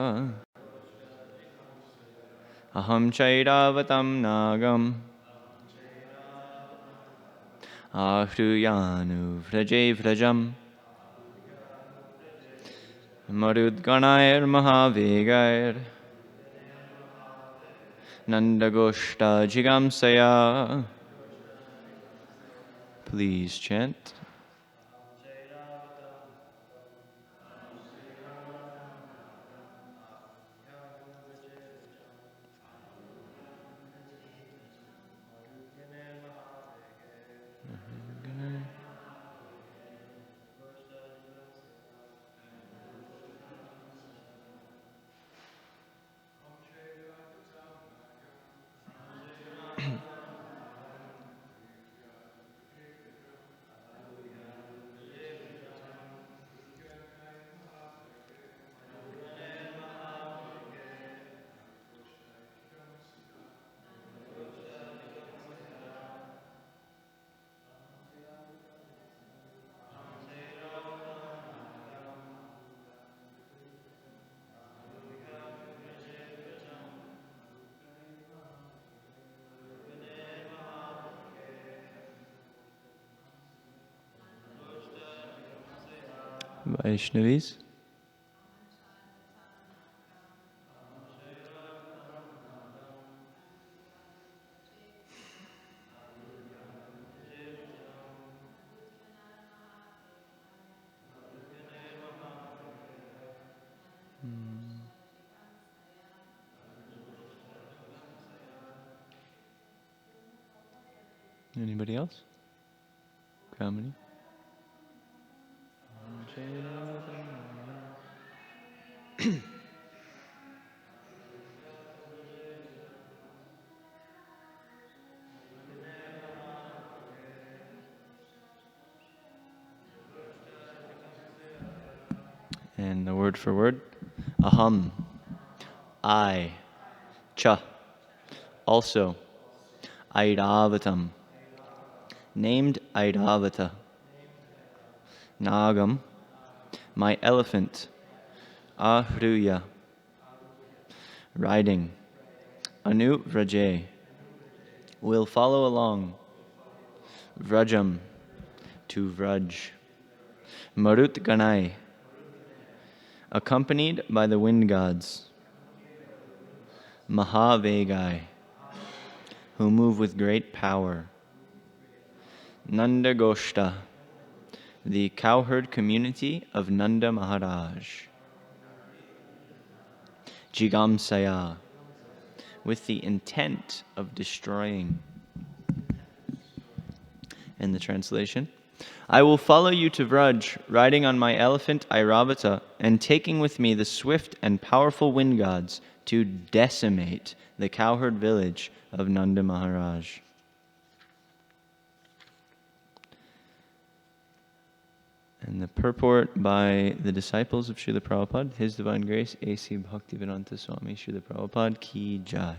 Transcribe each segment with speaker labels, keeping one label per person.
Speaker 1: Aham chairavatam nagam ahruyanu vraje vrajam marudganair mahavegair nandagoshta jigamsaya. Please chant. Vaishnavis. Anybody else? Kamini? And the word for word, aham, I, cha, also, Airavatam, named Airavata, Nagam, my elephant, Ahruya, riding, Anu Vraje, will follow along, Vrajam, to Vraj, Marut Ganai, accompanied by the wind gods, Mahavegai, who move with great power, Nanda Goshta, the cowherd community of Nanda Maharaj, Jigamsaya, with the intent of destroying. In the translation, I will follow you to Vraj, riding on my elephant Airavata, and taking with me the swift and powerful wind gods to decimate the cowherd village of Nanda Maharaj. And the purport by the disciples of Srila Prabhupada, His Divine Grace, A.C. Bhaktivedanta Swami Srila Prabhupada Ki Jai.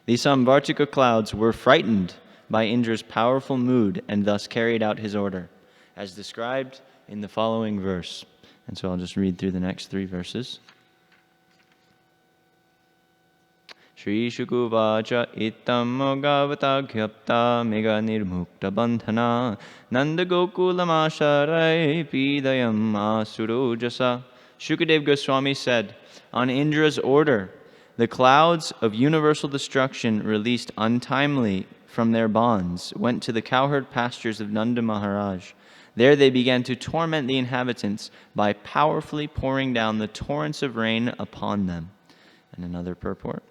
Speaker 1: These Samvartika clouds were frightened by Indra's powerful mood and thus carried out his order, as described in the following verse. And so I'll just read through the next 3 verses. Shri Shukuvacha itam mogavata gyapta mega nirmukta bandhana nanda gokulam asharai pidayam asurojasa. Shukadev Goswami said, on Indra's order, the clouds of universal destruction released untimely from their bonds went to the cowherd pastures of Nanda Maharaj. There they began to torment the inhabitants by powerfully pouring down the torrents of rain upon them. And another purport.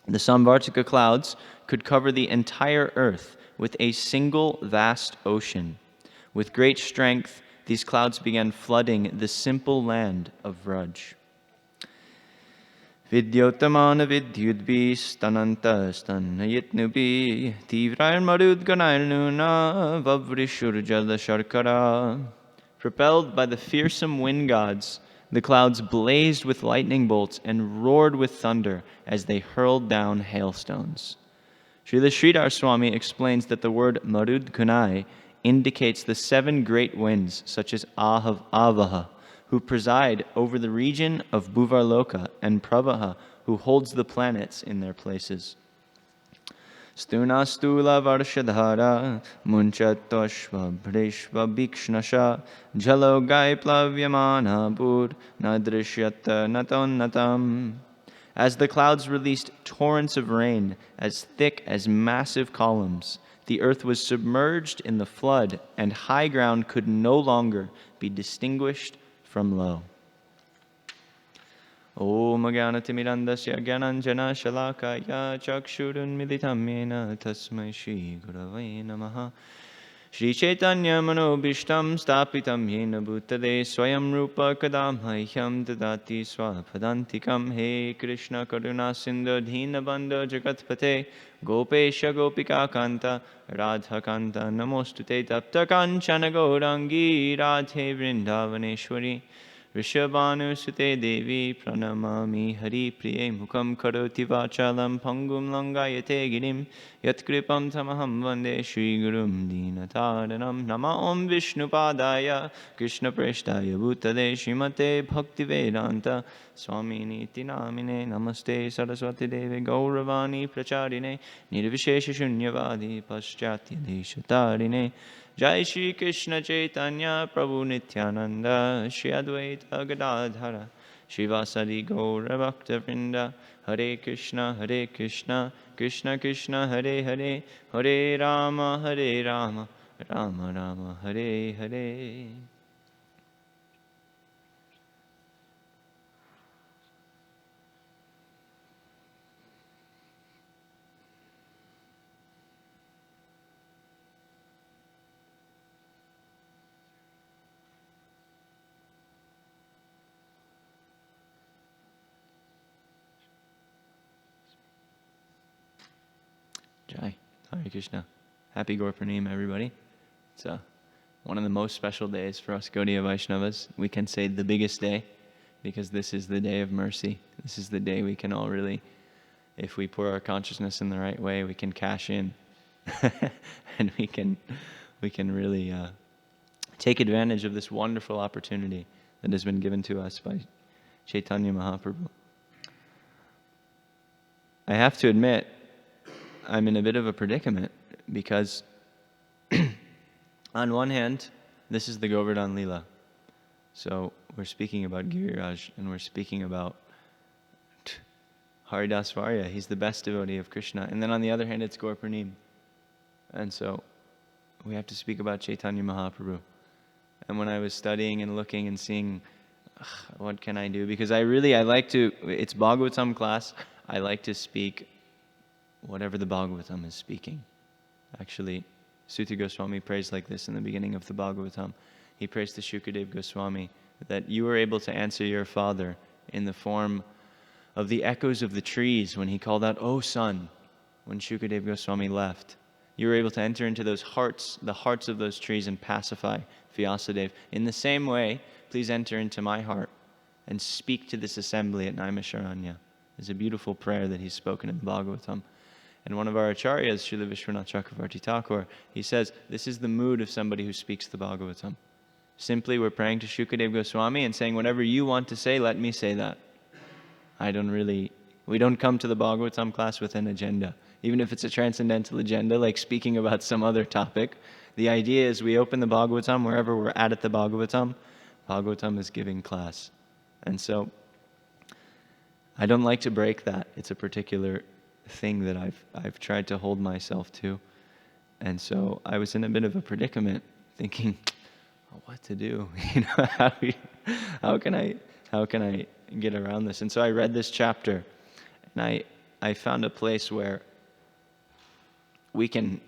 Speaker 1: The Samvartika clouds could cover the entire earth with a single vast ocean. With great strength, these clouds began flooding the simple land of Vraj. Vidyotamana vidyudbhi stananta stanayitnubi tivrayar marudganairnuna vavrishurjala sharkara. Propelled by the fearsome wind gods, the clouds blazed with lightning bolts and roared with thunder as they hurled down hailstones. Srila Sridhar Swami explains that the word Marud Kunai indicates the 7 great winds, such as Avaha, who preside over the region of Bhuvarloka, and Prabha, who holds the planets in their places. Stuna stula varshadhara munchatashva bhrishva bhikshnasha jalo gaiplavyamana bur nadrishyata natonnatam. As the clouds released torrents of rain as thick as massive columns, the earth was submerged in the flood, and high ground could no longer be distinguished from low. Om Jnanatimidandasya Jnananjana Shalakaya Chakshurunmilitam Yena Tasmai Shri Gurave Namaha. Shri Chaitanya Manobishtam Stapitam Yena Bhutale Swayam Rupa Kadam Hahyam Dadati Swapadantikam. He Krishna Karuna Sindhu Dhinabandha Jagatpate Gopesha Gopika Kanta Radha Kanta Namostute Tapta Kanchana Gaurangi Radhe Vrindavaneshwari Rishabhanusute Devi Pranamami Hari Priye Mukham Karoti Vachalam Pangum Langayate Girim Yatkripam Tamaham Vande Shri Gurum Dinataranam Nama Om Vishnupadaya Krishna Preshtaya Bhutale Srimate Bhaktivedanta Swami Niti Namine Namaste Saraswati Devi Gauravani Pracharine Nirvishesha Shunyavadi Paschatya Deshatarine Jai Shri Krishna Chaitanya Prabhu Nityananda Shri Advaita Gadadhara Shivasadi Gaura Bhakta Vrinda Hare Krishna Krishna Krishna Hare Hare Hare Rama Rama Rama Hare Hare. Jai, Hare Krishna. Happy Gaur Purnima, everybody. It's one of the most special days for us Gaudiya Vaishnavas. We can say the biggest day, because this is the day of mercy. This is the day we can all really, if we pour our consciousness in the right way, we can cash in. And we can really take advantage of this wonderful opportunity that has been given to us by Chaitanya Mahaprabhu. I have to admit, I'm in a bit of a predicament, because on one hand, this is the Govardhan Leela. So we're speaking about Giriraj, and we're speaking about Haridas Varya. He's the best devotee of Krishna. And then on the other hand, it's Gaur Purnima. And so we have to speak about Chaitanya Mahaprabhu. And when I was studying and looking and seeing, what can I do? Because I like to, it's Bhagavatam class, I like to speak whatever the Bhagavatam is speaking. Actually, Suta Goswami prays like this in the beginning of the Bhagavatam. He prays to Shukadev Goswami that you were able to answer your father in the form of the echoes of the trees when he called out, "Oh son," when Shukadev Goswami left. You were able to enter into those hearts, the hearts of those trees, and pacify Vyasadeva. In the same way, please enter into my heart and speak to this assembly at Naimisharanya. It's a beautiful prayer that he's spoken in the Bhagavatam. And one of our acharyas, Srila Vishwanath Chakravarti Thakur, he says, this is the mood of somebody who speaks the Bhagavatam. Simply, we're praying to Shukadev Goswami and saying, whatever you want to say, let me say that. We don't come to the Bhagavatam class with an agenda. Even if it's a transcendental agenda, like speaking about some other topic, the idea is we open the Bhagavatam wherever we're at the Bhagavatam. Bhagavatam is giving class. And so, I don't like to break that. It's a particular thing that I've tried to hold myself to. And so I was in a bit of a predicament, thinking, what to do? How can I get around this? And so I read this chapter, and I found a place where we can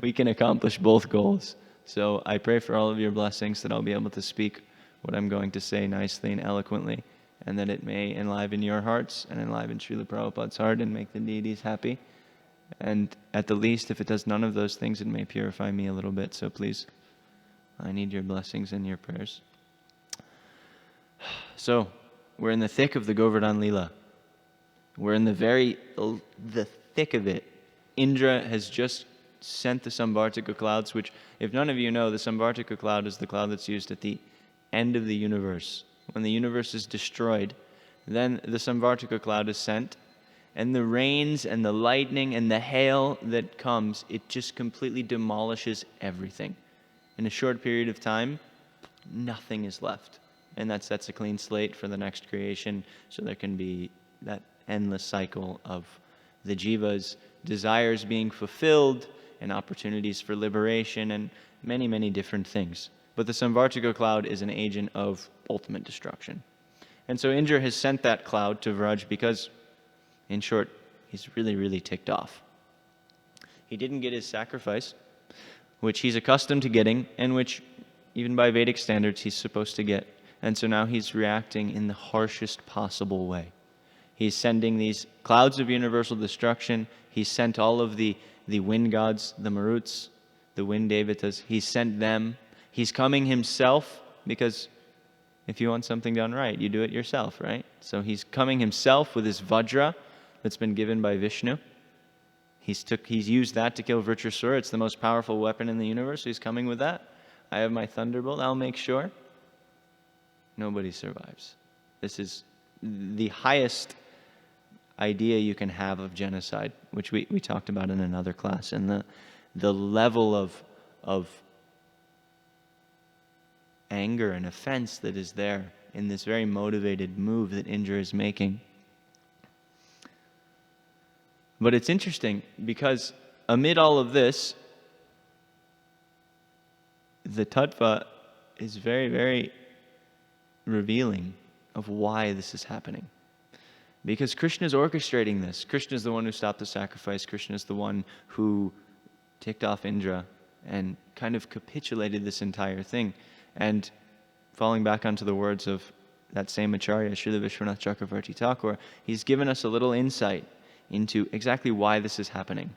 Speaker 1: we can accomplish both goals. So I pray for all of your blessings that I'll be able to speak what I'm going to say nicely and eloquently, and that it may enliven your hearts and enliven Srila Prabhupada's heart and make the deities happy. And at the least, if it does none of those things, it may purify me a little bit. So please, I need your blessings and your prayers. So, we're in the thick of the Govardhan Leela. We're in the thick of it. Indra has just sent the Samvartika clouds, which, if none of you know, the Samvartika cloud is the cloud that's used at the end of the universe, when the universe is destroyed, then the Samvartika cloud is sent, and the rains and the lightning and the hail that comes, it just completely demolishes everything. In a short period of time, nothing is left. And that sets a clean slate for the next creation, so there can be that endless cycle of the jiva's desires being fulfilled and opportunities for liberation and many, many different things. But the Samvartika cloud is an agent of ultimate destruction. And so Indra has sent that cloud to Vraj because, in short, he's really, really ticked off. He didn't get his sacrifice, which he's accustomed to getting, and which, even by Vedic standards, he's supposed to get. And so now he's reacting in the harshest possible way. He's sending these clouds of universal destruction. He's sent all of the wind gods, the Maruts, the wind devatas. He's sent them. He's coming himself, because if you want something done right, you do it yourself, right? So he's coming himself with his Vajra that's been given by Vishnu. He's used that to kill Vritrasura. It's the most powerful weapon in the universe. He's coming with that. I have my thunderbolt. I'll make sure nobody survives. This is the highest idea you can have of genocide, which we talked about in another class, and the level of anger and offense that is there in this very motivated move that Indra is making. But it's interesting because amid all of this, the tattva is very, very revealing of why this is happening. Because Krishna is orchestrating this. Krishna is the one who stopped the sacrifice. Krishna is the one who ticked off Indra and kind of capitulated this entire thing. And falling back onto the words of that same Acharya, Srila Vishwanath Chakravarti Thakur, he's given us a little insight into exactly why this is happening.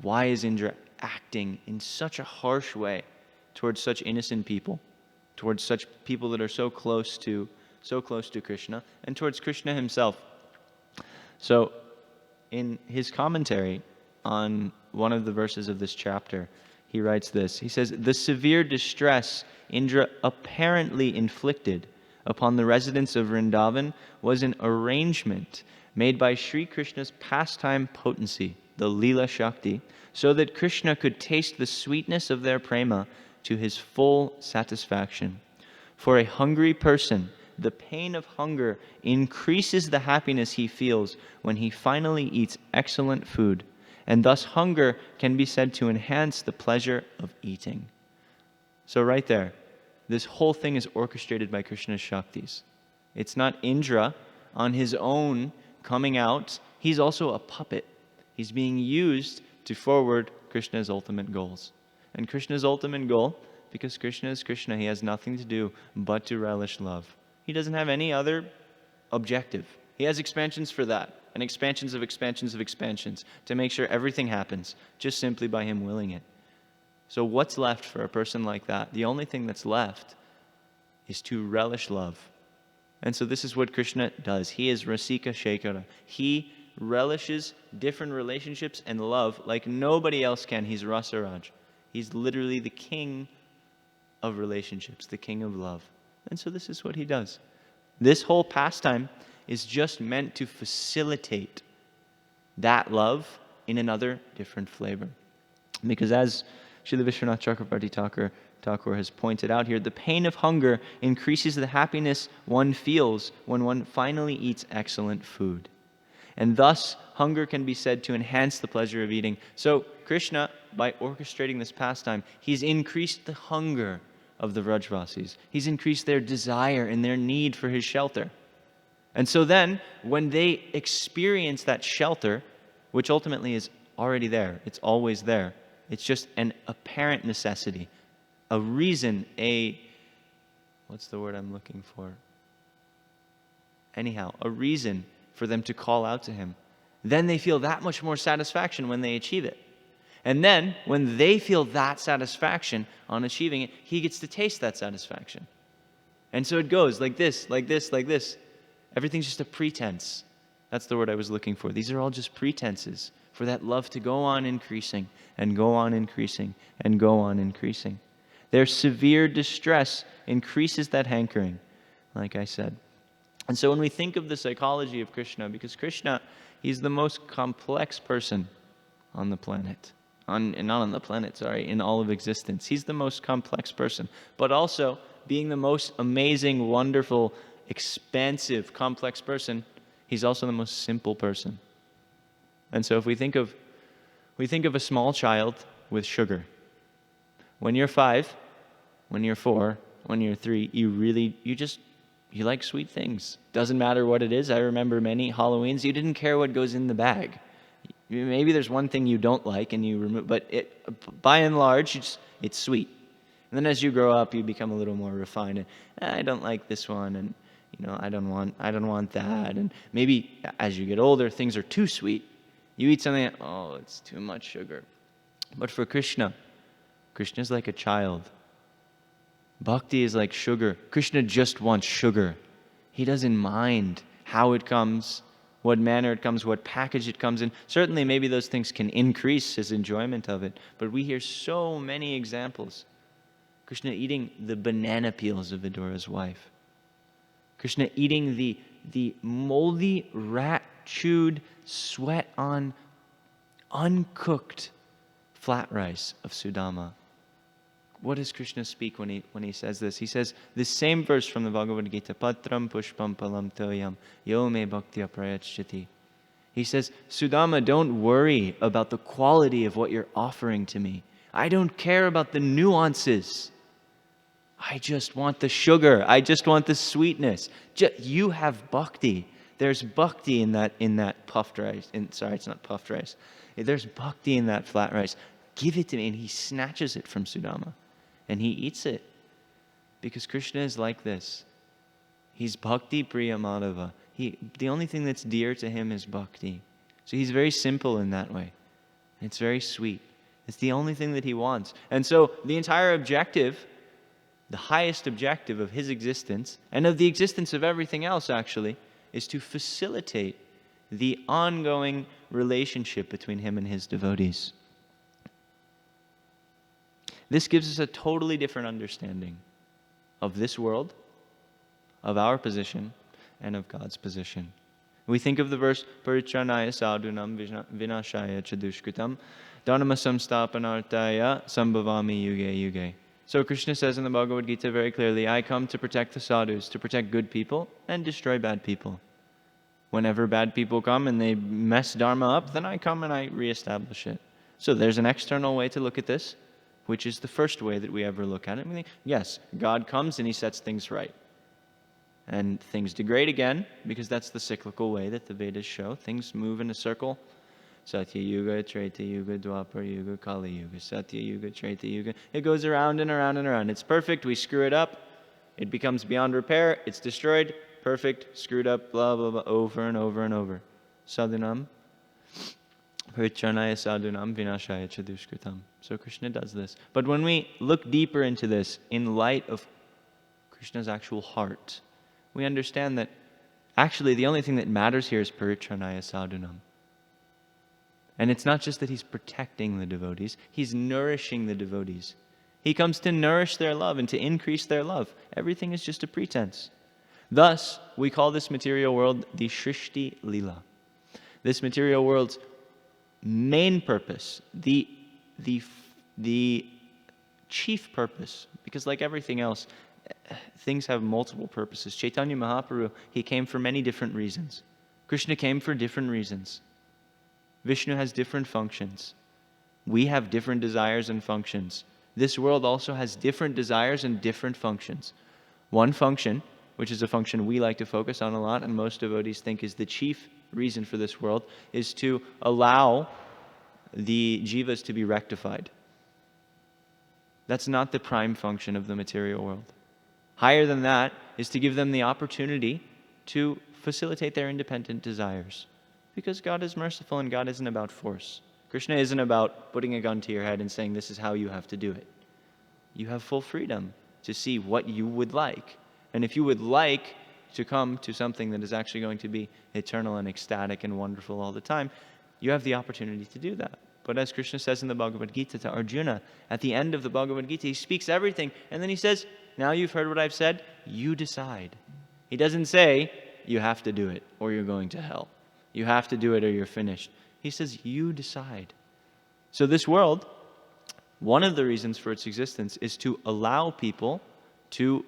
Speaker 1: Why is Indra acting in such a harsh way towards such innocent people, towards such people that are so close to Krishna, and towards Krishna himself? So, in his commentary on one of the verses of this chapter, he writes this. He says, "The severe distress Indra apparently inflicted upon the residents of Vrindavan was an arrangement made by Sri Krishna's pastime potency, the Leela Shakti, so that Krishna could taste the sweetness of their prema to his full satisfaction. For a hungry person, the pain of hunger increases the happiness he feels when he finally eats excellent food, and thus hunger can be said to enhance the pleasure of eating." So right there, this whole thing is orchestrated by Krishna's Shaktis. It's not Indra on his own coming out. He's also a puppet. He's being used to forward Krishna's ultimate goals. And Krishna's ultimate goal, because Krishna is Krishna, he has nothing to do but to relish love. He doesn't have any other objective. He has expansions for that, and expansions of expansions of expansions, to make sure everything happens just simply by him willing it. So what's left for a person like that? The only thing that's left is to relish love. And so this is what Krishna does. He is Rasika Shekhara. He relishes different relationships and love like nobody else can. He's Rasaraj. He's literally the king of relationships, the king of love. And so this is what he does. This whole pastime is just meant to facilitate that love in another different flavor. Because as Srila Vishwanath Chakravarti Thakur has pointed out here, the pain of hunger increases the happiness one feels when one finally eats excellent food. And thus, hunger can be said to enhance the pleasure of eating. So Krishna, by orchestrating this pastime, he's increased the hunger of the Vrajvasis. He's increased their desire and their need for his shelter. And so then, when they experience that shelter, which ultimately is already there, it's always there, it's just an apparent necessity, a reason, what's the word I'm looking for? Anyhow, a reason for them to call out to him. Then they feel that much more satisfaction when they achieve it. And then, when they feel that satisfaction on achieving it, he gets to taste that satisfaction. And so it goes like this, like this, like this. Everything's just a pretense. That's the word I was looking for. These are all just pretenses for that love to go on increasing and go on increasing and go on increasing. Their severe distress increases that hankering, like I said. And so when we think of the psychology of Krishna, because Krishna, he's the most complex person on the planet. In all of existence. He's the most complex person. But also, being the most amazing, wonderful, expansive, complex person, he's also the most simple person. And so if we think of a small child with sugar. When you're 5, when you're 4, when you're 3, you like sweet things. Doesn't matter what it is. I remember many Halloweens, you didn't care what goes in the bag. Maybe there's one thing you don't like and you remove, but by and large, it's sweet. And then as you grow up, you become a little more refined. And, I don't like this one, and I don't want that. And maybe as you get older, things are too sweet. You eat something, it's too much sugar. But for Krishna is like a child. Bhakti is like sugar. Krishna just wants sugar. He doesn't mind how it comes, what manner it comes, what package it comes in. Certainly, maybe those things can increase his enjoyment of it. But we hear so many examples. Krishna eating the banana peels of Vidura's wife. Krishna eating the moldy, rat-chewed, sweat-on, uncooked flat rice of Sudama. What does Krishna speak when he says this? He says this same verse from the Bhagavad Gita, Patram pushpam palam toyam yo me bhaktya prayachiti. He says, Sudama, don't worry about the quality of what you're offering to me. I don't care about the nuances. I just want the sugar. I just want the sweetness. You have bhakti. There's bhakti in that puffed rice. Sorry, it's not puffed rice. There's bhakti in that flat rice. Give it to me. And he snatches it from Sudama. And he eats it. Because Krishna is like this. He's bhakti priya madhava. The only thing that's dear to him is bhakti. So he's very simple in that way. It's very sweet. It's the only thing that he wants. And so the entire objective, the highest objective of his existence, and of the existence of everything else actually, is to facilitate the ongoing relationship between him and his devotees. This gives us a totally different understanding of this world, of our position, and of God's position. We think of the verse, Parichanaya sadhunam vinashaya chadushkritam dharma samstapanartaya sambhavami yuge yuge. So Krishna says in the Bhagavad Gita very clearly, I come to protect the sadhus, to protect good people, and destroy bad people. Whenever bad people come and they mess dharma up, then I come and I reestablish it. So there's an external way to look at this, which is the first way that we ever look at it. We think, yes, God comes and he sets things right. And things degrade again, because that's the cyclical way that the Vedas show. Things move in a circle. Satya Yuga, Treta Yuga, Dwapara Yuga, Kali Yuga. Satya Yuga, Treta Yuga. It goes around and around and around. It's perfect. We screw it up. It becomes beyond repair. It's destroyed. Perfect. Screwed up. Blah, blah, blah. Over and over and over. Sadhunam. Parichanaya sadhunam vinashaya chadushkritam. So Krishna does this. But when we look deeper into this, in light of Krishna's actual heart, we understand that actually the only thing that matters here is Parichanaya sadhunam. And it's not just that he's protecting the devotees, he's nourishing the devotees. He comes to nourish their love and to increase their love. Everything is just a pretense. Thus, we call this material world the Shrishti Lila. This material world's main purpose, the chief purpose, because like everything else, things have multiple purposes. Chaitanya Mahaprabhu, he came for many different reasons. Krishna came for different reasons. Vishnu has different functions. We have different desires and functions. This world also has different desires and different functions. One function, which is a function we like to focus on a lot, and most devotees think is the chief reason for this world, is to allow the jivas to be rectified. That's not the prime function of the material world. Higher than that is to give them the opportunity to facilitate their independent desires. Because God is merciful and God isn't about force. Krishna isn't about putting a gun to your head and saying this is how you have to do it. You have full freedom to see what you would like. And if you would like to come to something that is actually going to be eternal and ecstatic and wonderful all the time, you have the opportunity to do that. But as Krishna says in the Bhagavad Gita to Arjuna, at the end of the Bhagavad Gita, he speaks everything, and then he says, now you've heard what I've said, you decide. He doesn't say, you have to do it, or you're going to hell. You have to do it, or you're finished. He says, you decide. So this world, one of the reasons for its existence is to allow people to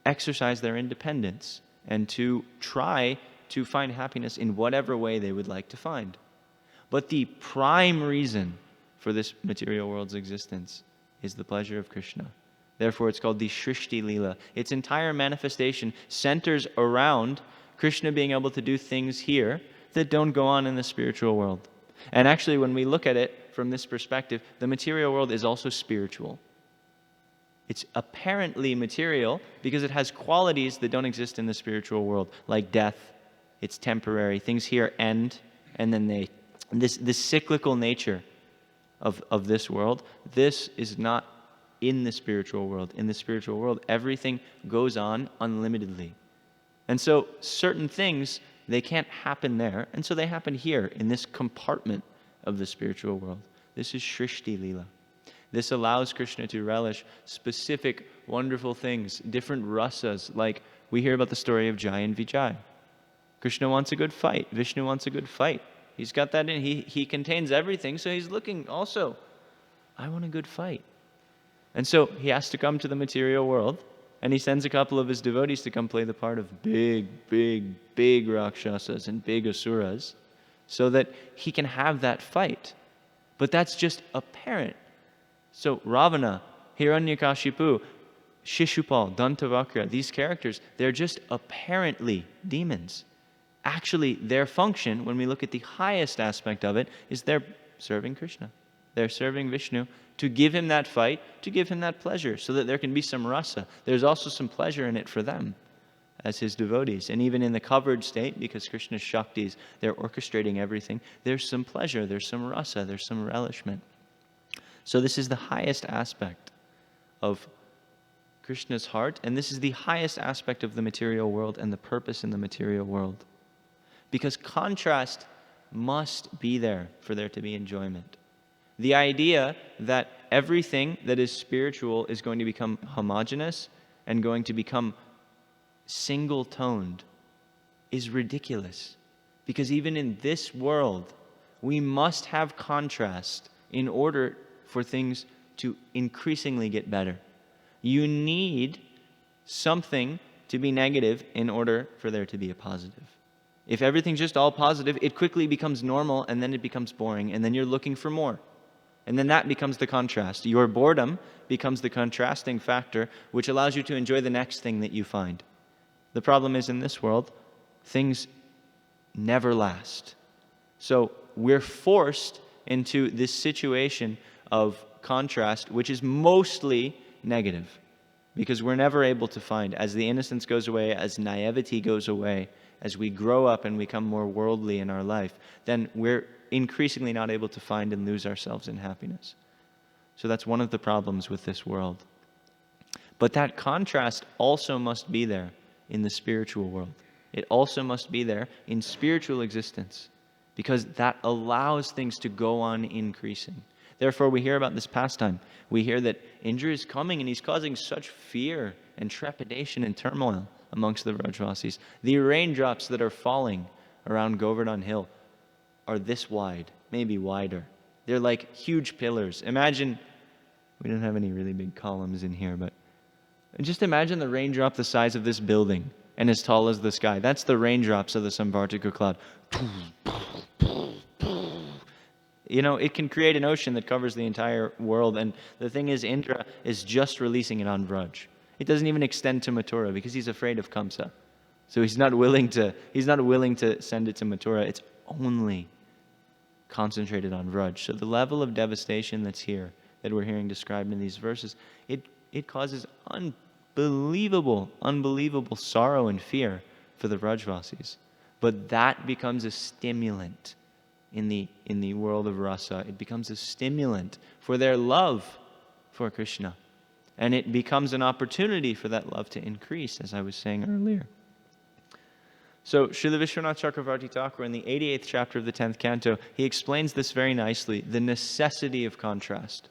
Speaker 1: exercise their independence and to try to find happiness in whatever way they would like to find. But the prime reason for this material world's existence is the pleasure of Krishna. Therefore, it's called the Shrishti Leela. Its entire manifestation centers around Krishna being able to do things here that don't go on in the spiritual world. And actually, when we look at it from this perspective, the material world is also spiritual. It's apparently material because it has qualities that don't exist in the spiritual world, like death. It's temporary. Things here end, and then this cyclical nature of this world, this is not in the spiritual world. In the spiritual world, everything goes on unlimitedly. And so certain things, they can't happen there, and so they happen here in this compartment of the spiritual world. This is Shrishti Leela. This allows Krishna to relish specific, wonderful things, different rasas, like we hear about the story of Jai and Vijay. Krishna wants a good fight. Vishnu wants a good fight. He's got that in. He contains everything, so he's looking also, I want a good fight. And so he has to come to the material world, and he sends a couple of his devotees to come play the part of big Rakshasas and big Asuras, so that he can have that fight. But that's just apparent. So Ravana, Hiranyakashipu, Shishupal, Dantavakra, these characters, they're just apparently demons. Actually, their function, when we look at the highest aspect of it, is they're serving Krishna. They're serving Vishnu to give him that fight, to give him that pleasure, so that there can be some rasa. There's also some pleasure in it for them as his devotees. And even in the covered state, because Krishna's Shaktis, they're orchestrating everything, there's some pleasure, there's some rasa, there's some relishment. So this is the highest aspect of Krishna's heart, and this is the highest aspect of the material world and the purpose in the material world. Because contrast must be there for there to be enjoyment. The idea that everything that is spiritual is going to become homogeneous and going to become single-toned is ridiculous. Because even in this world, we must have contrast in order for things to increasingly get better. You need something to be negative in order for there to be a positive. If everything's just all positive, it quickly becomes normal, and then it becomes boring, and then you're looking for more. And then that becomes the contrast. Your boredom becomes the contrasting factor, which allows you to enjoy the next thing that you find. The problem is, in this world, things never last. So we're forced into this situation of contrast, which is mostly negative, because we're never able to find, as the innocence goes away, as naivety goes away, as we grow up and become more worldly in our life, then we're increasingly not able to find and lose ourselves in happiness. So that's one of the problems with this world. But that contrast also must be there in the spiritual world. It also must be there in spiritual existence, because that allows things to go on increasing. Therefore, we hear about this pastime. We hear that Indra is coming and he's causing such fear and trepidation and turmoil amongst the Vrajvasis. The raindrops that are falling around Govardhan Hill are this wide, maybe wider. They're like huge pillars. Imagine, we don't have any really big columns in here, but just imagine the raindrop the size of this building and as tall as the sky. That's the raindrops of the Samvartika cloud. You know, it can create an ocean that covers the entire world. And the thing is, Indra is just releasing it on Vraj. It doesn't even extend to Mathura because he's afraid of Kamsa. So he's not willing to send it to Mathura. It's only concentrated on Vraj. So the level of devastation that's here, that we're hearing described in these verses, it causes unbelievable sorrow and fear for the Vrajvasis. But that becomes a stimulant in the world of rasa. It becomes a stimulant for their love for Krishna. And it becomes an opportunity for that love to increase, as I was saying earlier. So Srila Vishwanath Chakravarti Thakur, in the 88th chapter of the 10th canto, he explains this very nicely, the necessity of contrast.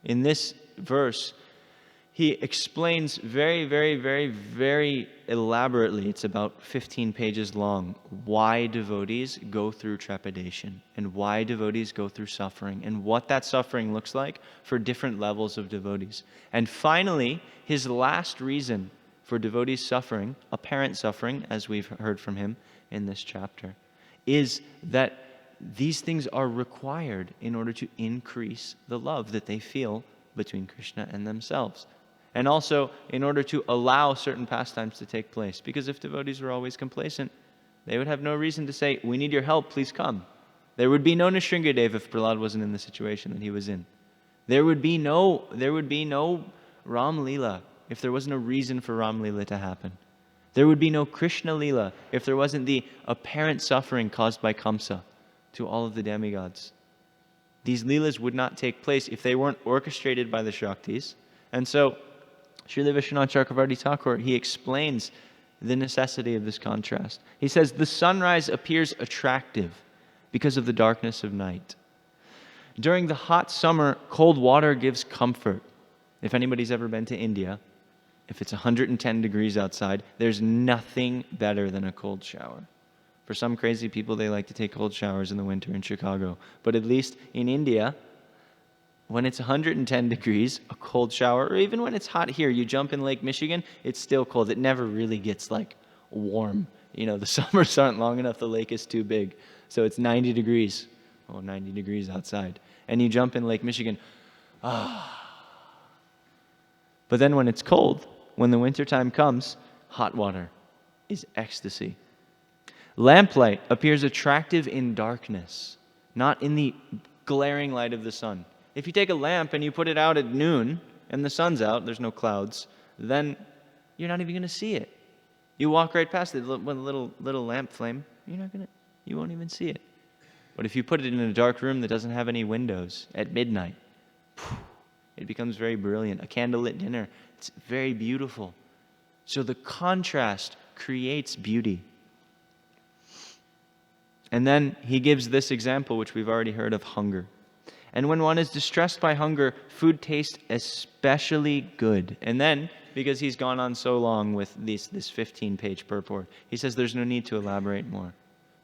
Speaker 1: In this verse, he explains very, very, very, very elaborately, it's about 15 pages long, why devotees go through trepidation and why devotees go through suffering and what that suffering looks like for different levels of devotees. And finally, his last reason for devotees suffering, apparent suffering, as we've heard from him in this chapter, is that these things are required in order to increase the love that they feel between Krishna and themselves. And also in order to allow certain pastimes to take place. Because if devotees were always complacent, they would have no reason to say, we need your help, please come. There would be no Nrsingadev if Prahlad wasn't in the situation that he was in. There would be no Ram Leela if there wasn't a reason for Ram Leela to happen. There would be no Krishna Leela if there wasn't the apparent suffering caused by Kamsa to all of the demigods. These Leelas would not take place if they weren't orchestrated by the Shaktis. And so, Srila Vishwanath Chakravarti Thakur, he explains the necessity of this contrast. He says, the sunrise appears attractive because of the darkness of night. During the hot summer, cold water gives comfort. If anybody's ever been to India, if it's 110 degrees outside, there's nothing better than a cold shower. For some crazy people, they like to take cold showers in the winter in Chicago. But at least in India, when it's 110 degrees, a cold shower, or even when it's hot here, you jump in Lake Michigan, it's still cold. It never really gets like warm. You know, the summers aren't long enough, the lake is too big. So it's 90 degrees. 90 degrees outside. And you jump in Lake Michigan. But then when it's cold, when the wintertime comes, hot water is ecstasy. Lamplight appears attractive in darkness, not in the glaring light of the sun. If you take a lamp and you put it out at noon and the sun's out, there's no clouds, then you're not even going to see it. You walk right past it with a little lamp flame, you won't even see it. But if you put it in a dark room that doesn't have any windows at midnight, it becomes very brilliant. A candlelit dinner, it's very beautiful. So the contrast creates beauty. And then he gives this example, which we've already heard, of hunger. And when one is distressed by hunger, food tastes especially good. And then, because he's gone on so long with this 15-page purport, he says there's no need to elaborate more.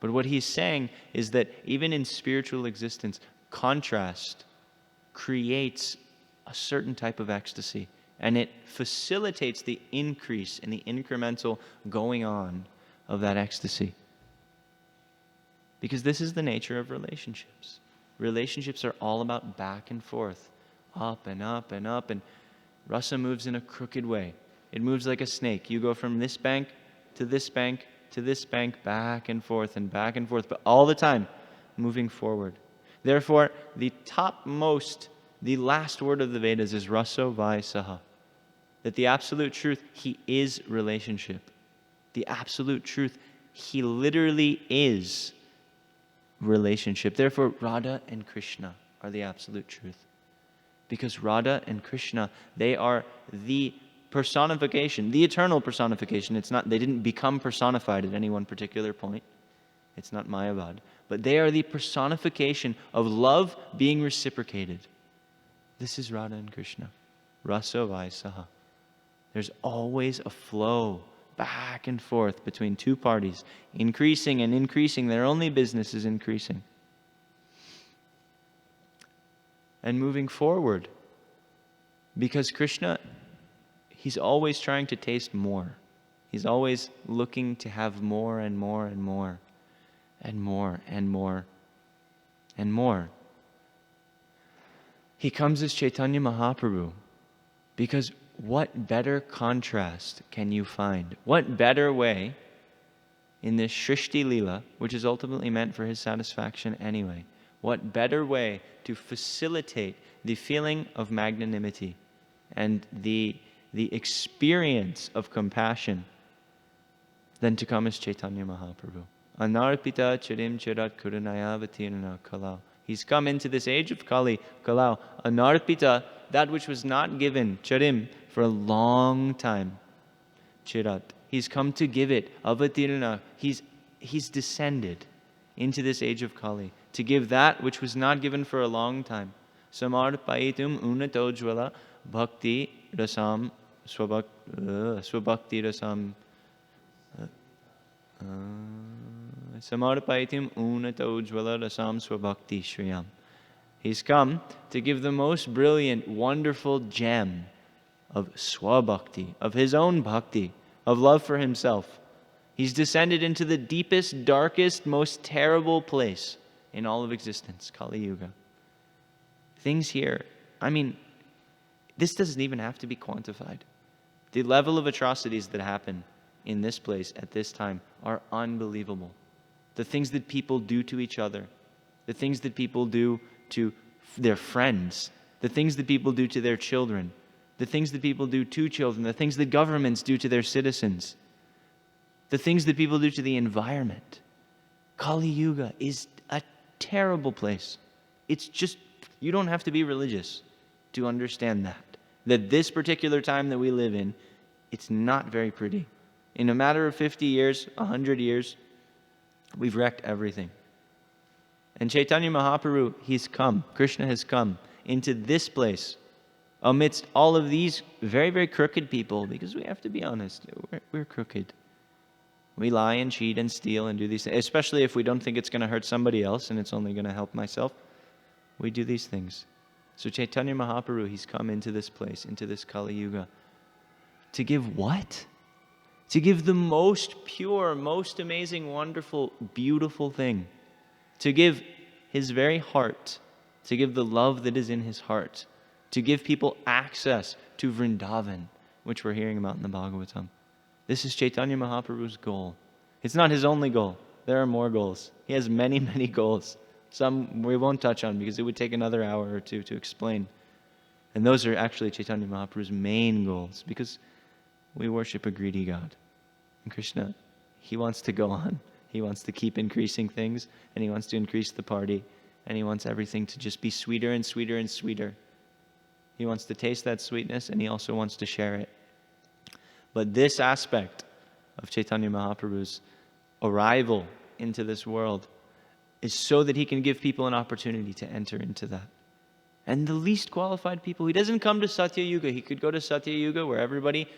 Speaker 1: But what he's saying is that even in spiritual existence, contrast creates a certain type of ecstasy. And it facilitates the increase and the incremental going on of that ecstasy. Because this is the nature of relationships. Relationships are all about back and forth, up and up and up, and rasa moves in a crooked way. It moves like a snake. You go from this bank to this bank to this bank, back and forth, but all the time moving forward. Therefore, the last word of the Vedas is raso vai saha. That the absolute truth, he is relationship. The absolute truth, he literally is relationship. Therefore, Radha and Krishna are the absolute truth. Because Radha and Krishna, they are the personification, the eternal personification. They didn't become personified at any one particular point. It's not Mayavad. But they are the personification of love being reciprocated. This is Radha and Krishna. Raso vai saha. There's always a flow back and forth between two parties, increasing and increasing. Their only business is increasing. And moving forward. Because Krishna, he's always trying to taste more. He's always looking to have more and more and more. And more and more and more. He comes as Chaitanya Mahaprabhu because what better contrast can you find? What better way in this Shrishti Leela, which is ultimately meant for his satisfaction anyway, what better way to facilitate the feeling of magnanimity and the experience of compassion than to come as Chaitanya Mahaprabhu? Anarpita charim charat kurunayavatirna kalau. He's come into this age of Kali, Kalau, Anarpita, that which was not given, Charim, for a long time. Chirat. He's come to give it. Avatirna. He's descended into this age of Kali to give that which was not given for a long time. Samarpaitum unato Ujjvala bhakti rasam swabhakti rasam. Samarpaitum unato Ujjvala rasam swabhakti shriyam. He's come to give the most brilliant, wonderful gem of swabhakti, of his own bhakti, of love for himself. He's descended into the deepest, darkest, most terrible place in all of existence, Kali Yuga. Things here, this doesn't even have to be quantified. The level of atrocities that happen in this place at this time are unbelievable. The things that people do to each other, the things that people do to their friends, the things that people do to their children, the things that people do to children, the things that governments do to their citizens, the things that people do to the environment. Kali Yuga is a terrible place. It's just, you don't have to be religious to understand that this particular time that we live in, it's not very pretty. In a matter of 50 years, 100 years, we've wrecked everything. And Chaitanya Mahaprabhu, he's come, Krishna has come into this place amidst all of these very, very crooked people, because we have to be honest, we're crooked. We lie and cheat and steal and do these things, especially if we don't think it's going to hurt somebody else and it's only going to help myself. We do these things. So Chaitanya Mahaprabhu, he's come into this place, into this Kali Yuga, to give what? To give the most pure, most amazing, wonderful, beautiful thing. To give his very heart, to give the love that is in his heart, to give people access to Vrindavan, which we're hearing about in the Bhagavatam. This is Chaitanya Mahaprabhu's goal. It's not his only goal. There are more goals. He has many, many goals. Some we won't touch on because it would take another hour or two to explain. And those are actually Chaitanya Mahaprabhu's main goals, because we worship a greedy God. And Krishna, he wants to go on. He wants to keep increasing things, and he wants to increase the party, and he wants everything to just be sweeter and sweeter and sweeter. He wants to taste that sweetness, and he also wants to share it. But this aspect of Chaitanya Mahaprabhu's arrival into this world is so that he can give people an opportunity to enter into that. And the least qualified people, he doesn't come to Satya Yuga. He could go to Satya Yuga where everybody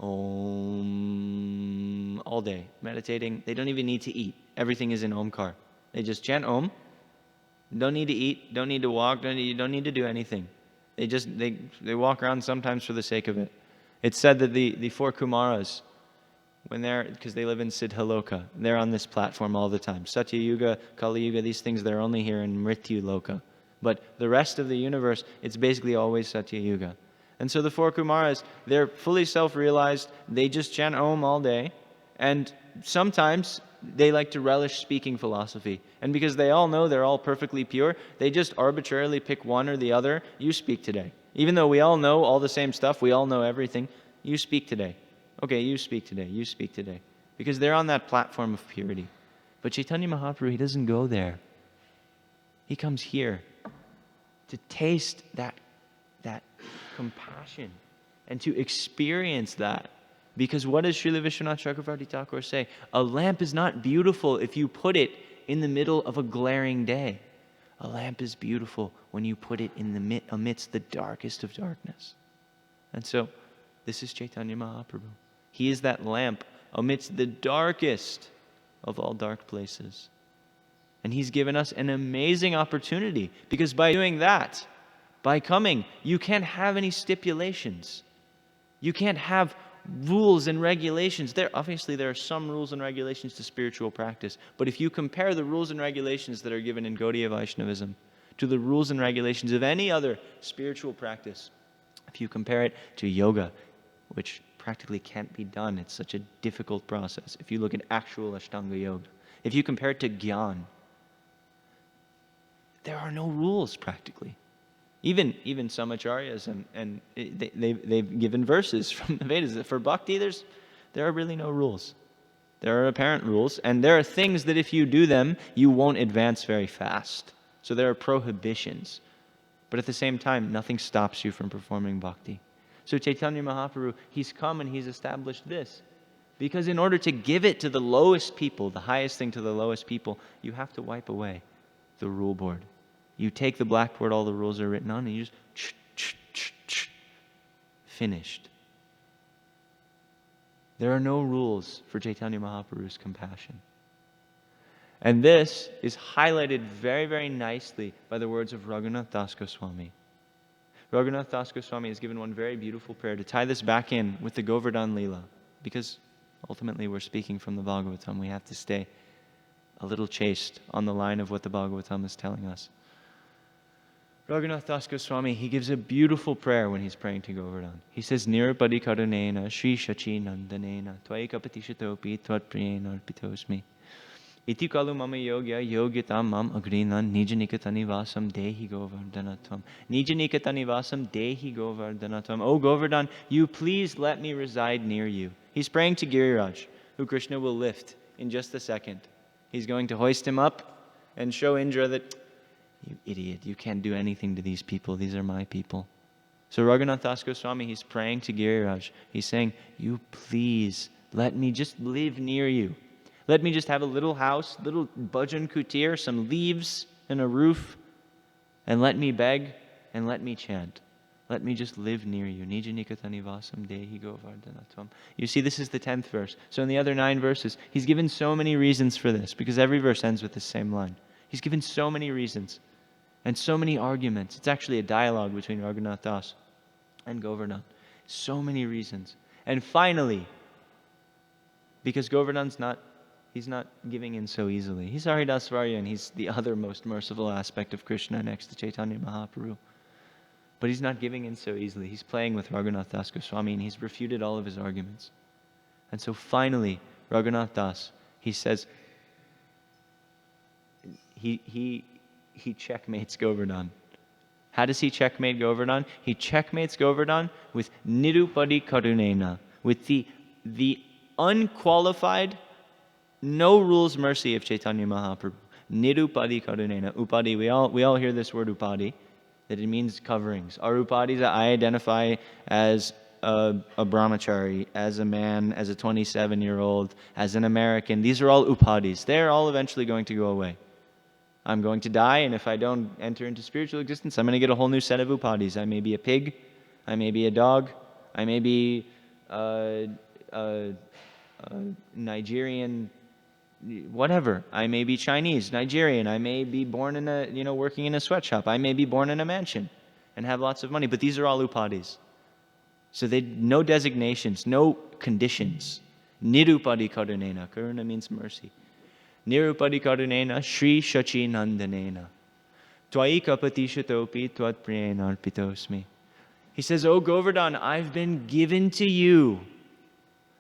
Speaker 1: Om all day, meditating. They don't even need to eat. Everything is in Omkar. They just chant Om. Don't need to eat, don't need to walk, don't need to do anything. They walk around sometimes for the sake of it. It's said that the four Kumaras, because they live in Siddhaloka, they're on this platform all the time. Satya Yuga, Kali Yuga, these things, they're only here in Mrityu Loka. But the rest of the universe, it's basically always Satya Yuga. And so the four Kumaras, they're fully self-realized. They just chant Om all day. And sometimes they like to relish speaking philosophy. And because they all know they're all perfectly pure, they just arbitrarily pick one or the other. You speak today. Even though we all know all the same stuff, we all know everything, you speak today. Okay, you speak today, you speak today. Because they're on that platform of purity. But Chaitanya Mahaprabhu, he doesn't go there. He comes here to taste that compassion and to experience that. Because what does Srila Vishwanath Chakravarti Thakur say? A lamp is not beautiful if you put it in the middle of a glaring day. A lamp is beautiful when you put it amidst the darkest of darkness. And so, this is Chaitanya Mahaprabhu. He is that lamp amidst the darkest of all dark places. And he's given us an amazing opportunity, because by doing that, by coming, you can't have any stipulations. You can't have rules and regulations. Obviously, there are some rules and regulations to spiritual practice. But if you compare the rules and regulations that are given in Gaudiya Vaishnavism to the rules and regulations of any other spiritual practice, if you compare it to yoga, which practically can't be done, it's such a difficult process. If you look at actual Ashtanga Yoga, if you compare it to Gyan, there are no rules practically. Even some acharyas and they've given verses from the Vedas that for bhakti there are really no rules. There are apparent rules, and there are things that if you do them, you won't advance very fast. So there are prohibitions. But at the same time, nothing stops you from performing bhakti. So Chaitanya Mahaprabhu, he's come and he's established this. Because in order to give it to the lowest people, the highest thing to the lowest people, you have to wipe away the rule board. You take the blackboard all the rules are written on, and you just finished. There are no rules for Chaitanya Mahaprabhu's compassion. And this is highlighted very, very nicely by the words of Raghunath Das Goswami. Raghunath Das Goswami has given one very beautiful prayer to tie this back in with the Govardhan Leela. Because ultimately we're speaking from the Bhagavatam. We have to stay a little chaste on the line of what the Bhagavatam is telling us. Raghunath Das Goswami, he gives a beautiful prayer when he's praying to Govardhan. He says, Nirupadi karunena Shri Shachi Nandanena Tvai Kapatishatopi Tvat Priyena Arpitosmi Iti kalu mama yogya yogyatam mam agrinan nijanikatani vasam dehi govardhanatvam. Nijanikatani vasam dehi govardhanatvam. O Govardhan, you please let me reside near you. He's praying to Giriraj, who Krishna will lift in just a second. He's going to hoist him up and show Indra that, you idiot, you can't do anything to these people. These are my people. So Raghunath Das Goswami, he's praying to Giriraj. He's saying, you please let me just live near you. Let me just have a little house, little bhajan kutir, some leaves and a roof, and let me beg and let me chant. Let me just live near you. Nijanikatani vasam dehi govardhanatvam. You see, this is the 10th verse. So in the other 9 verses, he's given so many reasons for this, because every verse ends with the same line. He's given so many reasons and so many arguments. It's actually a dialogue between Raghunath Das and Govardhan. So many reasons. And finally, because Govardhan's he's not giving in so easily. He's Haridasvarya, and he's the other most merciful aspect of Krishna next to Chaitanya Mahaprabhu. But he's not giving in so easily. He's playing with Raghunath Das Goswami, and he's refuted all of his arguments. And so finally, Raghunath Das, he says, he checkmates Govardhan. How does he checkmate Govardhan? He checkmates Govardhan with Nirupadi Karunena, with the unqualified, no rules mercy of Chaitanya Mahaprabhu. Nirupadi Karunena. Upadi, we all hear this word upadi, that it means coverings. Our upadis that I identify as a brahmachari, as a man, as a 27-year-old, as an American. These are all upadis. They're all eventually going to go away. I'm going to die, and if I don't enter into spiritual existence, I'm going to get a whole new set of upadis. I may be a pig, I may be a dog, I may be a Nigerian, whatever. I may be Chinese, Nigerian. I may be born in working in a sweatshop. I may be born in a mansion and have lots of money. But these are all upadis. So no designations, no conditions. Nirupadi karunena. Karuna means mercy. Nirupadi karunena Shri Shachi Nandanena. Tvai kapatishatopi tvat priyena arpitosmi. He says, O Govardhan, I've been given to you,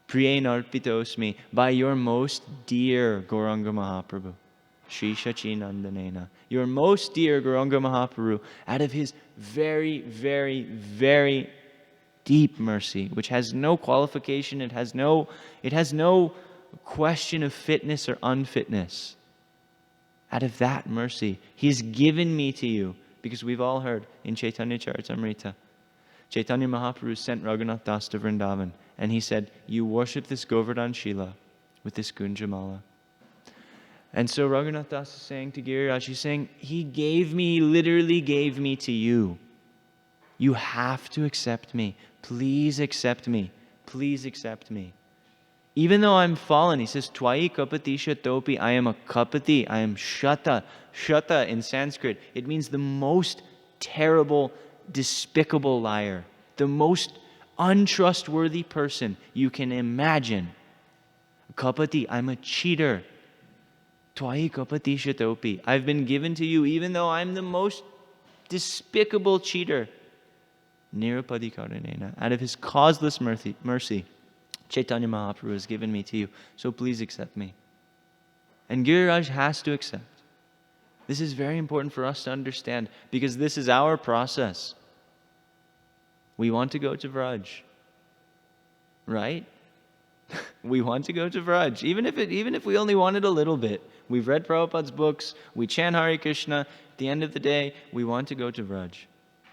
Speaker 1: priyena arpitosmi, by your most dear Gauranga Mahaprabhu, Shri Shachi Nandanena. Your most dear Gauranga Mahaprabhu, out of his very, very, very deep mercy, which has no qualification, it has no question of fitness or unfitness. Out of that mercy, He's given me to you, because we've all heard in Chaitanya Charitamrita, Chaitanya Mahaprabhu sent Raghunath Das to Vrindavan, and he said, you worship this Govardhan Shila with this Gunjamala. And so Raghunath Das is saying to Giriraj, he's saying, He literally gave me to you. You have to accept me. Please accept me. Please accept me. Even though I'm fallen, he says, Tvai kapatisha topi, I am a kapati, I am shata. Shata in Sanskrit, it means the most terrible, despicable liar, the most untrustworthy person you can imagine. Kapati, I'm a cheater. Tvai kapatisha topi, I've been given to you even though I'm the most despicable cheater. Nirupadi karunena, out of His causeless mercy, Chaitanya Mahaprabhu has given me to you, so please accept me. And Giriraj has to accept. This is very important for us to understand, because this is our process. We want to go to Vraj, right? We want to go to Vraj, even if we only wanted a little bit. We've read Prabhupada's books, we chant Hare Krishna. At the end of the day, we want to go to Vraj.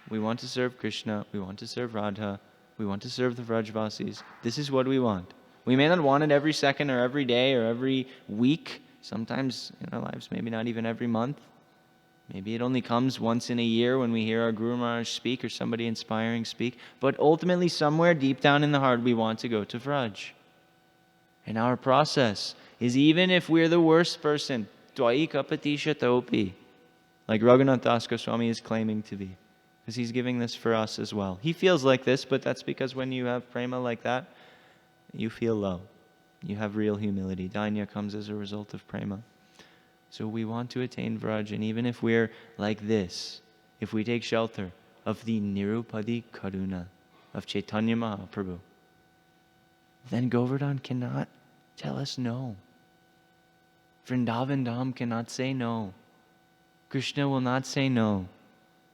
Speaker 1: We want to serve Krishna, we want to serve Radha, we want to serve the Vrajvasis. This is what we want. We may not want it every second or every day or every week. Sometimes in our lives, maybe not even every month. Maybe it only comes once in a year when we hear our Guru Maharaj speak or somebody inspiring speak. But ultimately, somewhere deep down in the heart, we want to go to Vraj. And our process is, even if we're the worst person, Tvai kapatisha topi, like Raghunath Das Goswami is claiming to be, because he's giving this for us as well. He feels like this, but that's because when you have prema like that, you feel low. You have real humility. Dainya comes as a result of prema. So we want to attain Vraj, and even if we're like this, if we take shelter of the Nirupadi Karuna of Chaitanya Mahaprabhu, then Govardhan cannot tell us no. Vrindavan Dham cannot say no. Krishna will not say no.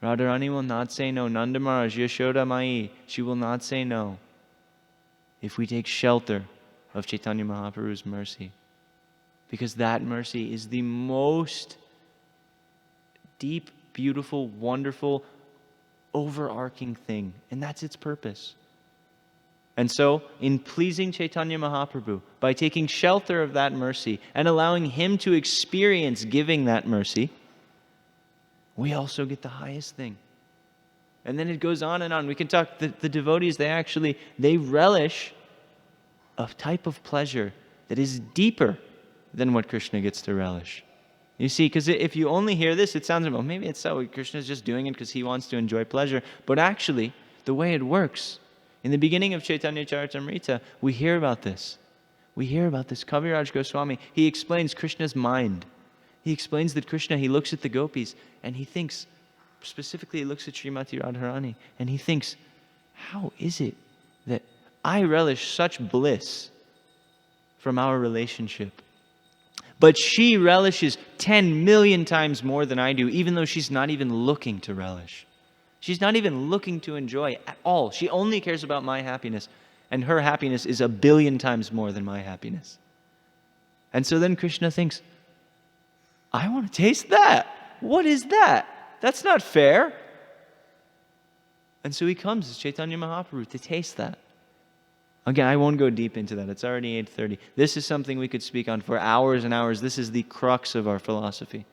Speaker 1: Radharani will not say no. Nanda Maharaj, Yashoda Mai, she will not say no. If we take shelter of Chaitanya Mahaprabhu's mercy, because that mercy is the most deep, beautiful, wonderful, overarching thing, and that's its purpose. And so, in pleasing Chaitanya Mahaprabhu, by taking shelter of that mercy and allowing Him to experience giving that mercy, we also get the highest thing. And then it goes on and on. We can talk, the devotees, they relish a type of pleasure that is deeper than what Krishna gets to relish. You see, because if you only hear this, it sounds, well, maybe it's so, Krishna's just doing it because he wants to enjoy pleasure. But actually, the way it works, in the beginning of Chaitanya Charitamrita, we hear about this. We hear about this. Kaviraj Goswami, he explains Krishna's mind. He explains that Krishna, he looks at the gopis and he thinks, specifically he looks at Srimati Radharani and he thinks, how is it that I relish such bliss from our relationship, but she relishes 10 million times more than I do, even though she's not even looking to relish. She's not even looking to enjoy at all. She only cares about my happiness, and her happiness is 1 billion times more than my happiness. And so then Krishna thinks, I want to taste that. What is that? That's not fair. And so he comes as Chaitanya Mahaprabhu to taste that. Again, I won't go deep into that. It's already 8:30. This is something we could speak on for hours and hours. This is the crux of our philosophy.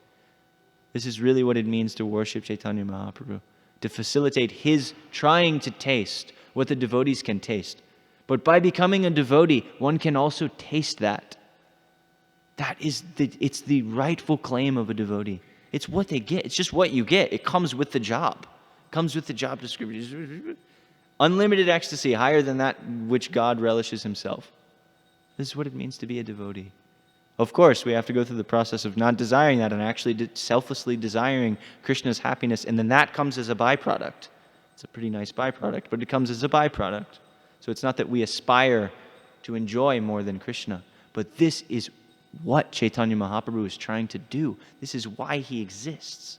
Speaker 1: This is really what it means to worship Chaitanya Mahaprabhu, to facilitate his trying to taste what the devotees can taste. But by becoming a devotee, one can also taste that. It's the rightful claim of a devotee. It's what they get. It's just what you get. It comes with the job. It comes with the job description. Unlimited ecstasy, higher than that which God relishes himself. This is what it means to be a devotee. Of course, we have to go through the process of not desiring that and actually selflessly desiring Krishna's happiness, and then that comes as a byproduct. It's a pretty nice byproduct, but it comes as a byproduct. So it's not that we aspire to enjoy more than Krishna, but this is what Chaitanya Mahaprabhu is trying to do. This is why he exists.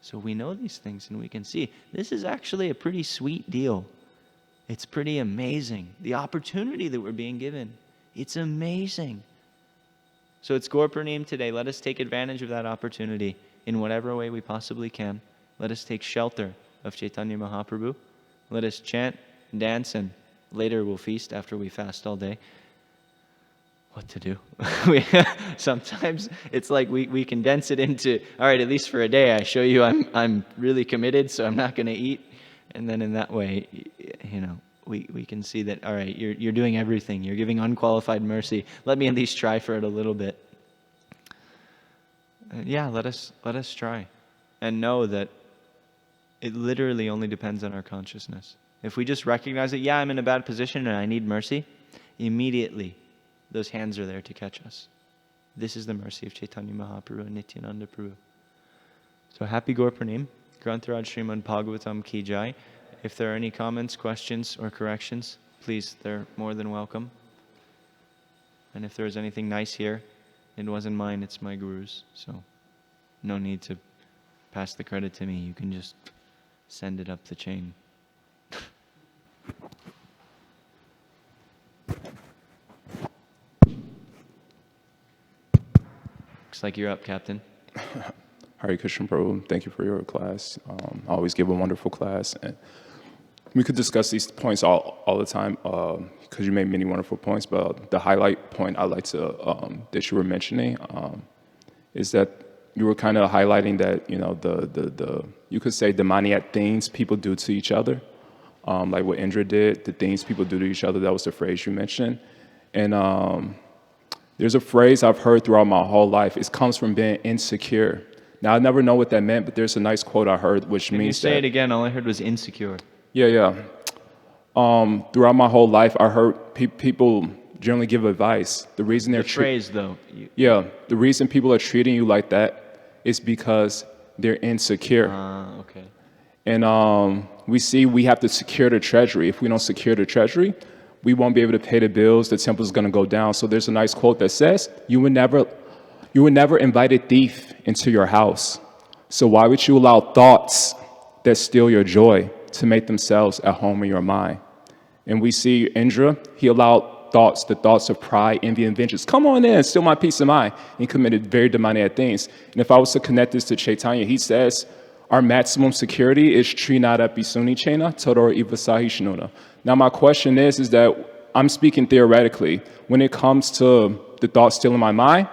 Speaker 1: So we know these things and we can see this is actually a pretty sweet deal. It's pretty amazing. The opportunity that we're being given, it's amazing. So it's Gaur Purnim today. Let us take advantage of that opportunity in whatever way we possibly can. Let us take shelter of Chaitanya Mahaprabhu. Let us chant, dance, and later we'll feast after we fast all day. What to do? Sometimes it's like we condense it into, all right, at least for a day, I show you I'm really committed, so I'm not going to eat. And then in that way, we can see that, all right, you're doing everything. You're giving unqualified mercy. Let me at least try for it a little bit. Let us try. And know that it literally only depends on our consciousness. If we just recognize that, I'm in a bad position and I need mercy, immediately those hands are there to catch us. This is the mercy of Chaitanya Mahaprabhu and Nityananda Prabhu. So happy Gaur Purnim. Grantaraj Srimad Bhagavatam Ki Jai. If there are any comments, questions, or corrections, please, they're more than welcome. And if there is anything nice here, it wasn't mine, it's my Guru's. So no need to pass the credit to me. You can just send it up the chain. Looks like you're up, Captain.
Speaker 2: Hare Krishna Prabhu, thank you for your class. Always give a wonderful class. And we could discuss these points all the time because you made many wonderful points. But the highlight point I like to that you were mentioning is that you were kind of highlighting that the you could say demoniac things people do to each other, like what Indra did, the things people do to each other. That was the phrase you mentioned, and there's a phrase I've heard throughout my whole life. It comes from being insecure. Now I never know what that meant, but there's a nice quote I heard which means
Speaker 1: Can you say it again? All I heard was insecure.
Speaker 2: Yeah. Throughout my whole life, I heard people generally give advice. The reason they're the reason people are treating you like that is because they're insecure.
Speaker 1: Okay.
Speaker 2: And we have to secure the treasury. If we don't secure the treasury, we won't be able to pay the bills. The temple's going to go down. So there's a nice quote that says, "You would never invite a thief into your house. So why would you allow thoughts that steal your joy to make themselves at home in your mind?" And we see Indra, he allowed the thoughts of pride, envy, and vengeance. Come on in, steal my peace of mind. And he committed very demoniac things. And if I was to connect this to Chaitanya, he says, our maximum security is Trinada Pisuni Chena, Todor Ivasahi Shinuna. Now my question is that I'm speaking theoretically. When it comes to the thoughts stealing my mind,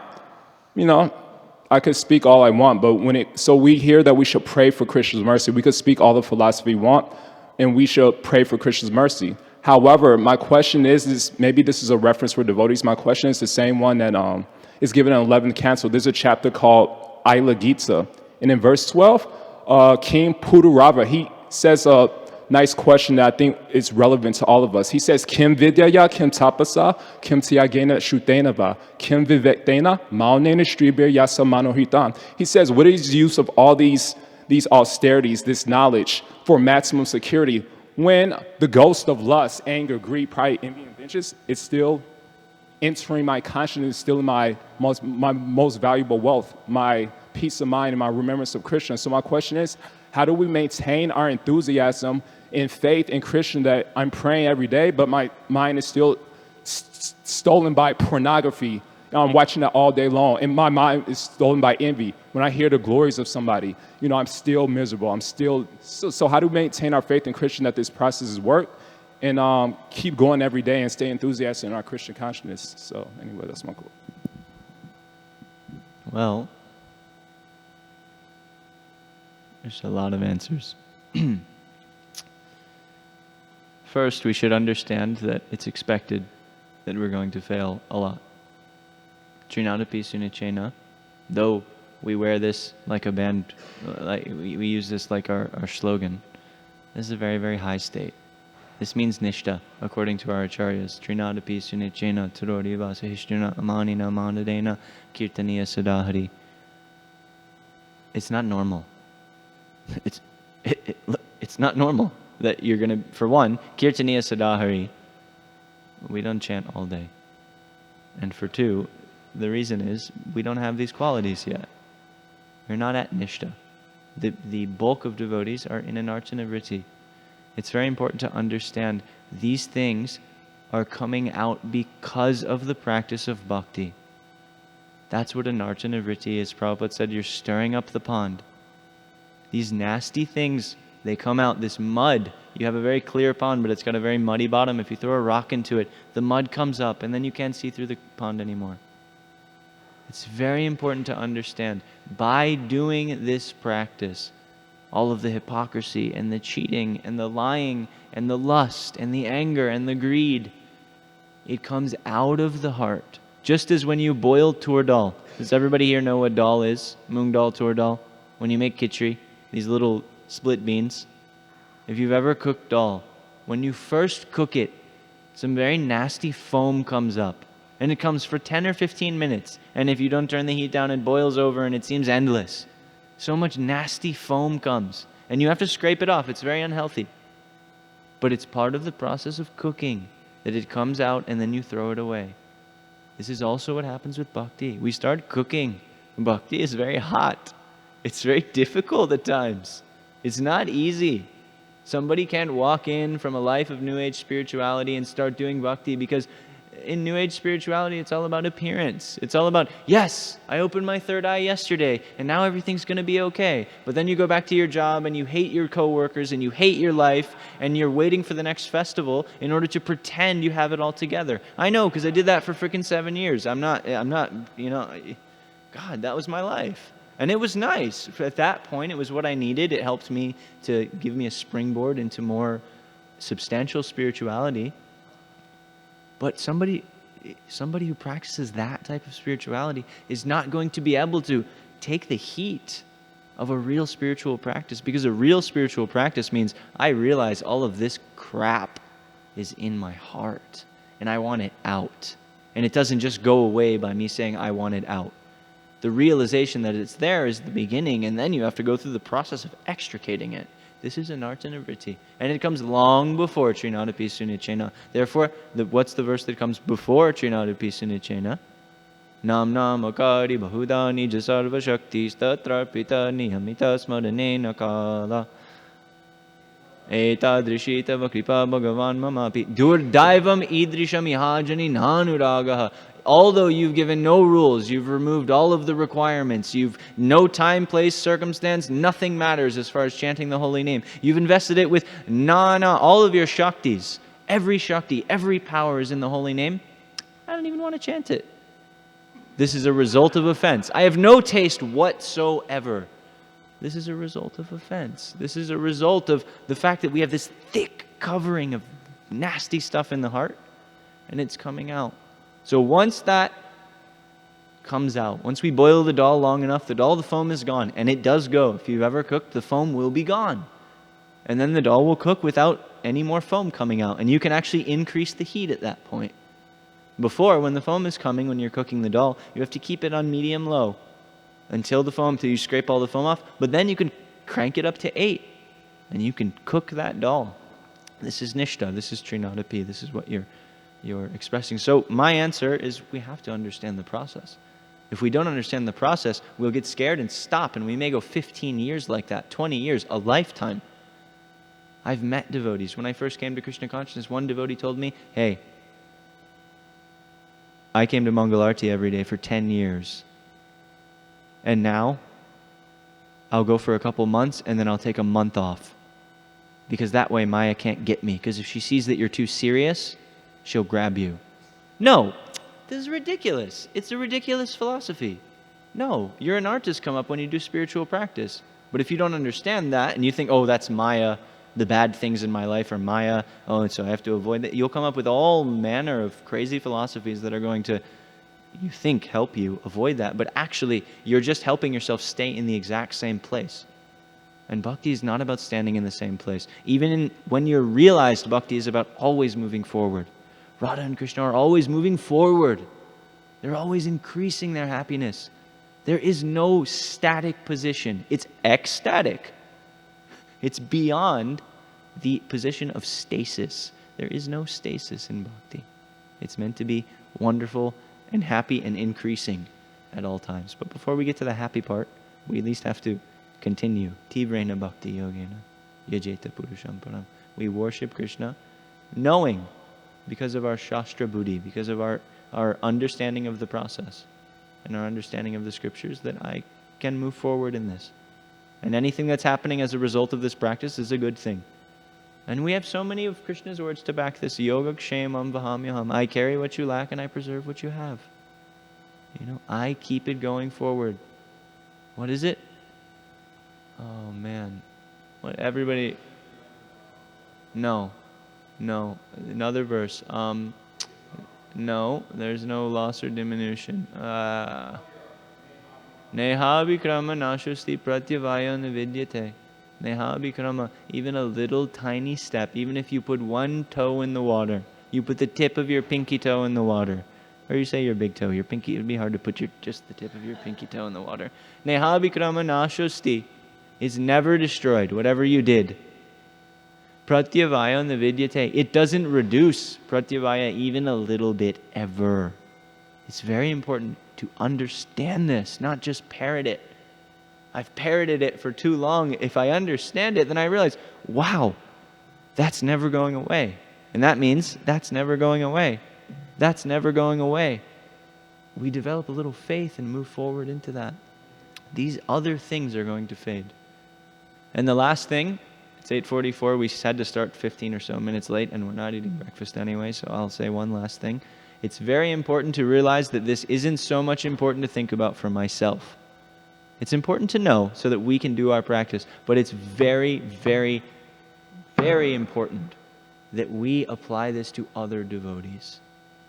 Speaker 2: I could speak all I want, but so we hear that we should pray for Krishna's mercy. We could speak all the philosophy we want, and we should pray for Krishna's mercy. However, my question is maybe this is a reference for devotees. My question is the same one that is given in 11th Canto. There's a chapter called Aila Gita, and in verse 12, King Pururava, he says a nice question that I think is relevant to all of us. He says, Kim vidyaya, kim tapasa, kim tyagena shutenava, kim vivektena, maunena stribir yasa manohitan. He says, what is the use of all these austerities, this knowledge for maximum security when the ghost of lust, anger, greed, pride, envy, and vengeance is still entering my consciousness, still in my most valuable wealth, my peace of mind and my remembrance of Krishna. So my question is, how do we maintain our enthusiasm and faith in Krishna that I'm praying every day, but my mind is still stolen by pornography? I'm watching that all day long, and my mind is stolen by envy. When I hear the glories of somebody, I'm still miserable. I'm still so how do we maintain our faith in Krishna that this process is work, and keep going every day and stay enthusiastic in our Christian consciousness? So anyway, that's my quote.
Speaker 1: Well, there's a lot of answers. First, we should understand that it's expected that we're going to fail a lot. Trinadapi Sunichena, though we wear this like a band, like we use this like our slogan, this is a very, very high state. This means nishta, according to our acharyas. Trinadapi Sunichena, Turoriva Sahishtuna, Amanina, Mandadena, Kirtaniya Sadahari. It's not normal. It's not normal that you're going to, for one, Kirtaniya Sadahari, we don't chant all day. And for two, the reason is we don't have these qualities yet. We're not at Nishta. The bulk of devotees are in an Archana Vritti. It's very important to understand these things are coming out because of the practice of bhakti. That's what an Archana Vritti is. Prabhupada said, you're stirring up the pond. These nasty things, they come out, this mud. You have a very clear pond, but it's got a very muddy bottom. If you throw a rock into it, the mud comes up, and then you can't see through the pond anymore. It's very important to understand, by doing this practice, all of the hypocrisy and the cheating and the lying and the lust and the anger and the greed, it comes out of the heart. Just as when you boil tur dal. Does everybody here know what dal is? Moong dal, tur dal? When you make khichdi, these little split beans. If you've ever cooked dal, when you first cook it, some very nasty foam comes up. And it comes for 10 or 15 minutes. And if you don't turn the heat down, it boils over and it seems endless. So much nasty foam comes. And you have to scrape it off. It's very unhealthy. But it's part of the process of cooking, that it comes out and then you throw it away. This is also what happens with bhakti. We start cooking. Bhakti is very hot. It's very difficult at times. It's not easy. Somebody can't walk in from a life of New Age spirituality and start doing bhakti because in New Age spirituality, it's all about appearance. It's all about, yes, I opened my third eye yesterday, and now everything's going to be okay. But then you go back to your job, and you hate your coworkers, and you hate your life, and you're waiting for the next festival in order to pretend you have it all together. I know, because I did that for freaking 7 years. I'm not, God, that was my life. And it was nice. At that point, it was what I needed. It helped me to give me a springboard into more substantial spirituality. But somebody who practices that type of spirituality is not going to be able to take the heat of a real spiritual practice, because a real spiritual practice means I realize all of this crap is in my heart and I want it out. And it doesn't just go away by me saying I want it out. The realization that it's there is the beginning, and then you have to go through the process of extricating it. This is an art and a vritti. And it comes long before Trinadapi Sunichena. Therefore, what's the verse that comes before Trinadapi Sunichena? Nam nam akari bahudani jasarva shakti statrarpita niyamita smaranena kala. Etadrishi tava kripa bhagavan mamapi. Durdaivam idrisham ihajani nanuragaha. Although you've given no rules, you've removed all of the requirements, you've no time, place, circumstance, nothing matters as far as chanting the holy name. You've invested it with all of your shaktis. Every shakti, every power is in the holy name. I don't even want to chant it. This is a result of offense. I have no taste whatsoever. This is a result of offense. This is a result of the fact that we have this thick covering of nasty stuff in the heart, and it's coming out. So once that comes out, once we boil the dal long enough, the foam is gone. And it does go. If you've ever cooked, the foam will be gone. And then the dal will cook without any more foam coming out. And you can actually increase the heat at that point. Before, when the foam is coming, when you're cooking the dal, you have to keep it on medium-low until you scrape all the foam off. But then you can crank it up to 8. And you can cook that dal. This is Nishta. This is Trinadapi. This is what you're expressing. So my answer is we have to understand the process. If we don't understand the process, we'll get scared and stop, and we may go 15 years like that, 20 years, a lifetime. I've met devotees. When I first came to Krishna consciousness, one devotee told me, hey, I came to Mangalarti every day for 10 years. And now I'll go for a couple months and then I'll take a month off. Because that way Maya can't get me. Because if she sees that you're too serious, she'll grab you. No, this is ridiculous. It's a ridiculous philosophy. No, you're an artist come up when you do spiritual practice. But if you don't understand that and you think, oh, that's Maya, the bad things in my life are Maya, oh, and so I have to avoid that, you'll come up with all manner of crazy philosophies that are going to, you think, help you avoid that. But actually, you're just helping yourself stay in the exact same place. And bhakti is not about standing in the same place. Even when you're realized, bhakti is about always moving forward. Radha and Krishna are always moving forward. They're always increasing their happiness. There is no static position. It's ecstatic. It's beyond the position of stasis. There is no stasis in bhakti. It's meant to be wonderful and happy and increasing at all times. But before we get to the happy part, we at least have to continue. Tivrena bhakti yogena yajeta purusham param. We worship Krishna knowing, because of our Shastra Buddhi, because of our understanding of the process and our understanding of the scriptures, that I can move forward in this. And anything that's happening as a result of this practice is a good thing. And we have so many of Krishna's words to back this. Yoga kshemam vahamyaham. I carry what you lack and I preserve what you have. I keep it going forward. What is it? Oh man. What everybody... No. Another verse. No, there's no loss or diminution. Neha vikrama nashusti pratyavaya nividyate. Neha vikrama. Even a little tiny step, even if you put one toe in the water, you put the tip of your pinky toe in the water. Or you say your big toe, your pinky, it would be hard to put just the tip of your pinky toe in the water. Neha vikrama nashusti is never destroyed, whatever you did. Pratyavaya nividyate. It doesn't reduce pratyavaya even a little bit ever. It's very important to understand this, not just parrot it. I've parroted it for too long. If I understand it, then I realize, wow, that's never going away. And that means that's never going away. That's never going away. We develop a little faith and move forward into that. These other things are going to fade. And the last thing, it's 8:44. We had to start 15 or so minutes late, and we're not eating breakfast anyway, so I'll say one last thing. It's very important to realize that this isn't so much important to think about for myself. It's important to know so that we can do our practice, but it's very, very, very important that we apply this to other devotees.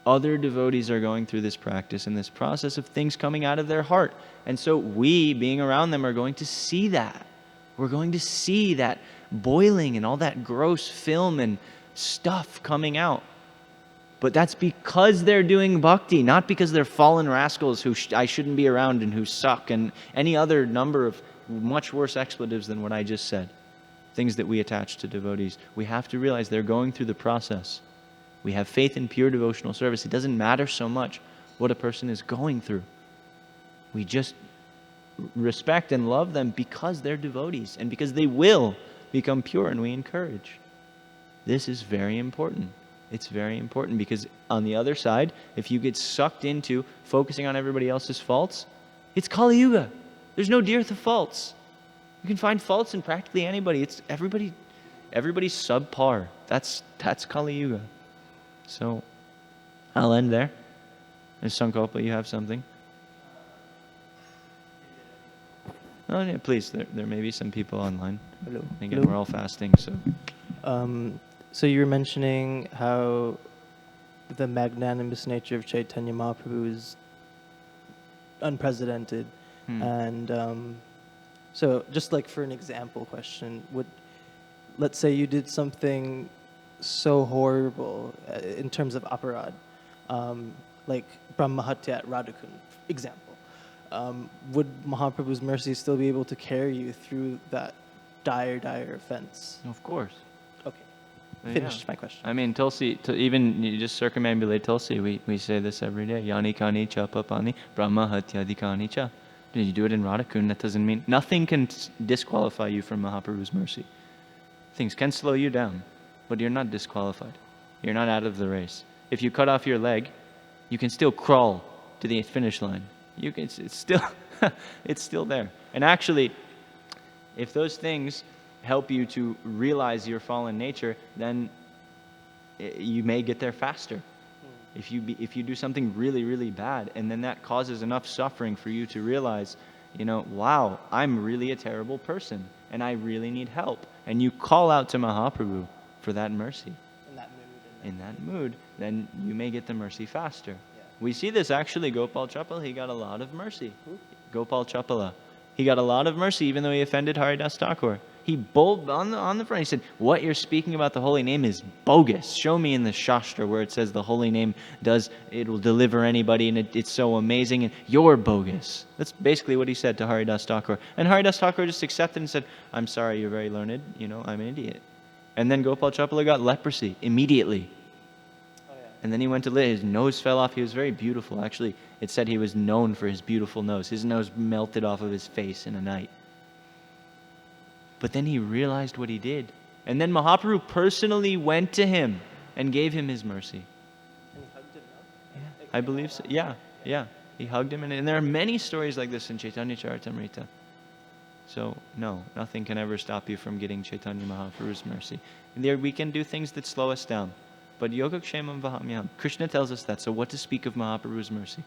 Speaker 1: Other devotees are going through this practice and this process of things coming out of their heart. And so we, being around them, are going to see that. We're going to see that boiling and all that gross film and stuff coming out. But that's because they're doing bhakti, not because they're fallen rascals who I shouldn't be around and who suck, and any other number of much worse expletives than what I just said. Things that we attach to devotees. We have to realize they're going through the process. We have faith in pure devotional service. It doesn't matter so much what a person is going through. We just respect and love them because they're devotees and because they will become pure, and we encourage. This is very important. It's very important because on the other side, if you get sucked into focusing on everybody else's faults, it's Kali Yuga. There's no dearth of faults. You can find faults in practically anybody. It's everybody's subpar. That's Kali Yuga. So I'll end there. And Sankalpa, you have something? Oh, yeah, please. There may be some people online.
Speaker 3: Hello.
Speaker 1: Again,
Speaker 3: Hello.
Speaker 1: we're all fasting, so.
Speaker 3: So you were mentioning how the magnanimous nature of Chaitanya Mahaprabhu is unprecedented. And so just like for an example question, let's say you did something so horrible in terms of aparad, like Brahmahatya at Radhakund, example. Would Mahaprabhu's mercy still be able to carry you through that dire offense?
Speaker 1: Of course.
Speaker 3: Okay.
Speaker 1: Yeah.
Speaker 3: Finished my question.
Speaker 1: I mean, Tulsi, even you just circumambulate Tulsi. We say this every day. Yani kani cha papani brahma hatyadi kani cha. Did you do it in Radhakund? That doesn't mean nothing can disqualify you from Mahaprabhu's mercy. Things can slow you down, but you're not disqualified. You're not out of the race. If you cut off your leg, you can still crawl to the finish line. It's still it's still there. And actually, if those things help you to realize your fallen nature, then you may get there faster. If you do something really, really bad, and then that causes enough suffering for you to realize, wow, I'm really a terrible person, and I really need help. And you call out to Mahaprabhu for that mercy. In that mood, then you may get the mercy faster. Yeah. We see this actually, Gopal Chapala, he got a lot of mercy. Who? Gopal Chapala. He got a lot of mercy even though he offended Haridas Thakur. He bold on the front. He said, "What you're speaking about the holy name is bogus. Show me in the Shastra where it says the holy name it will deliver anybody, and it's so amazing, and you're bogus." That's basically what he said to Haridas Thakur. And Haridas Thakur just accepted and said, "I'm sorry, you're very learned. I'm an idiot." And then Gopal Chapala got leprosy immediately. Oh, yeah. And then he went to live. His nose fell off. He was very beautiful. Actually, it said he was known for his beautiful nose. His nose melted off of his face in a night. But then he realized what he did. And then Mahaprabhu personally went to him and gave him his mercy.
Speaker 3: And he hugged him, no?
Speaker 1: Yeah, I believe so. Yeah. He hugged him. And there are many stories like this in Chaitanya Charitamrita. So, no, nothing can ever stop you from getting Chaitanya Mahaprabhu's mercy. And there we can do things that slow us down. But yogakshemam vahamyam. Krishna tells us that. So what to speak of Mahaprabhu's mercy?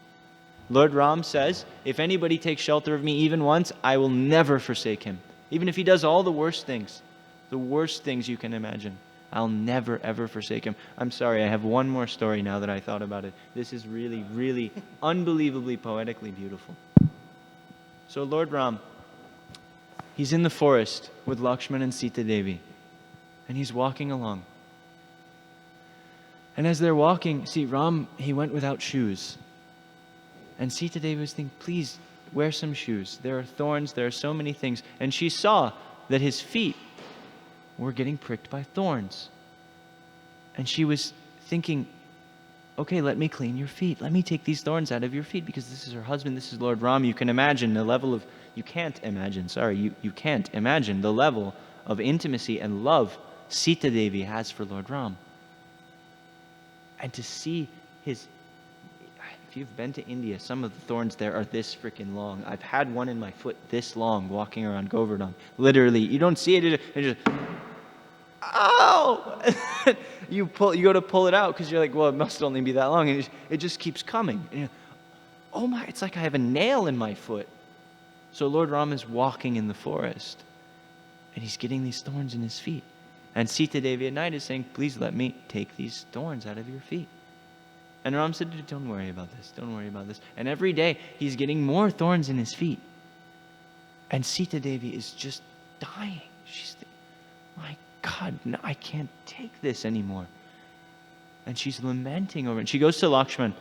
Speaker 1: Lord Ram says, if anybody takes shelter of me even once, I will never forsake him. Even if he does all the worst things you can imagine, I'll never, ever forsake him. I'm sorry, I have one more story now that I thought about it. This is really, really unbelievably poetically beautiful. So Lord Ram, he's in the forest with Lakshman and Sita Devi, and he's walking along. And as they're walking, see, Ram, he went without shoes. And Sita Devi was thinking, please, wear some shoes. There are thorns, there are so many things. And she saw that his feet were getting pricked by thorns. And she was thinking, okay, let me clean your feet. Let me take these thorns out of your feet, because this is her husband, this is Lord Ram. You can imagine the level of, you can't imagine the level of intimacy and love Sita Devi has for Lord Ram. And to see If you've been to India, some of the thorns there are this freaking long. I've had one in my foot this long walking around Govardhan. Literally, you don't see it, it just, ow! You go to pull it out because you're like, well, it must only be that long, and it just keeps coming. And oh my, it's like I have a nail in my foot. So Lord Ram is walking in the forest, and he's getting these thorns in his feet. And Sita Devi at night is saying, please let me take these thorns out of your feet. And Ram said, don't worry about this, don't worry about this. And every day, he's getting more thorns in his feet. And Sita Devi is just dying. She's thinking, my God, no, I can't take this anymore. And she's lamenting over it. And she goes to Lakshman,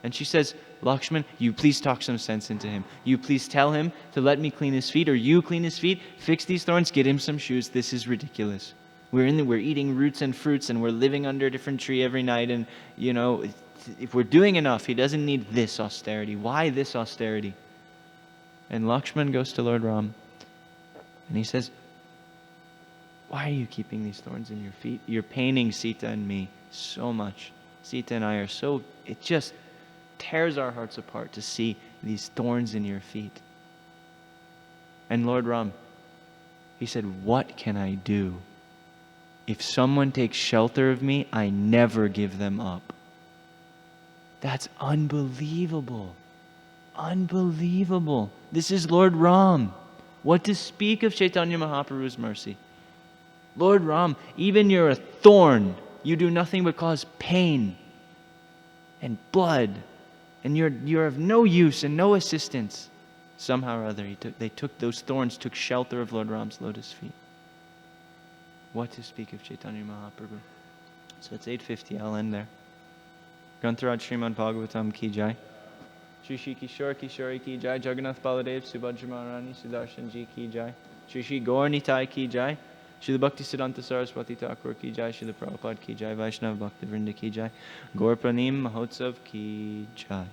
Speaker 1: and she says, Lakshman, you please talk some sense into him. You please tell him to let me clean his feet, or you clean his feet, fix these thorns, get him some shoes. This is ridiculous. We're eating roots and fruits, and we're living under a different tree every night, and, if we're doing enough, he doesn't need this austerity. Why this austerity? And Lakshman goes to Lord Ram, and he says, why are you keeping these thorns in your feet? You're paining Sita and me so much. Sita and I are so, it just tears our hearts apart to see these thorns in your feet. And Lord Ram, he said, what can I do? If someone takes shelter of me, I never give them up. That's unbelievable. Unbelievable. This is Lord Ram. What to speak of Chaitanya Mahaprabhu's mercy? Lord Ram, even you're a thorn. You do nothing but cause pain and blood. And you're of no use and no assistance. Somehow or other, those thorns took shelter of Lord Ram's lotus feet. What to speak of Chaitanya Mahaprabhu? So it's 8:50. I'll end there. Grantaraj Srimad Bhagavatam ki jai. Shri Shri Kishore Kishori ki jai. Jagannath Baladev Subhadra Maharani Sudarshan ji ki jai. Shri Shri Gaur Nitai ki jai. Srila Bhakti Siddhanta Saraswati Thakur ki jai. Srila Prabhupada ki jai. Vaishnava Bhakti Vrinda ki jai. Gaur Pranim Mahotsav ki jai.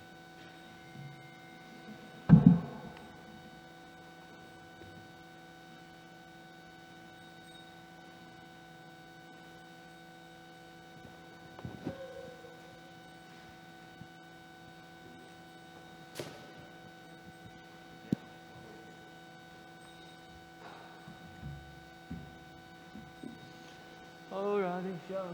Speaker 1: Oh, Radhe Shyam.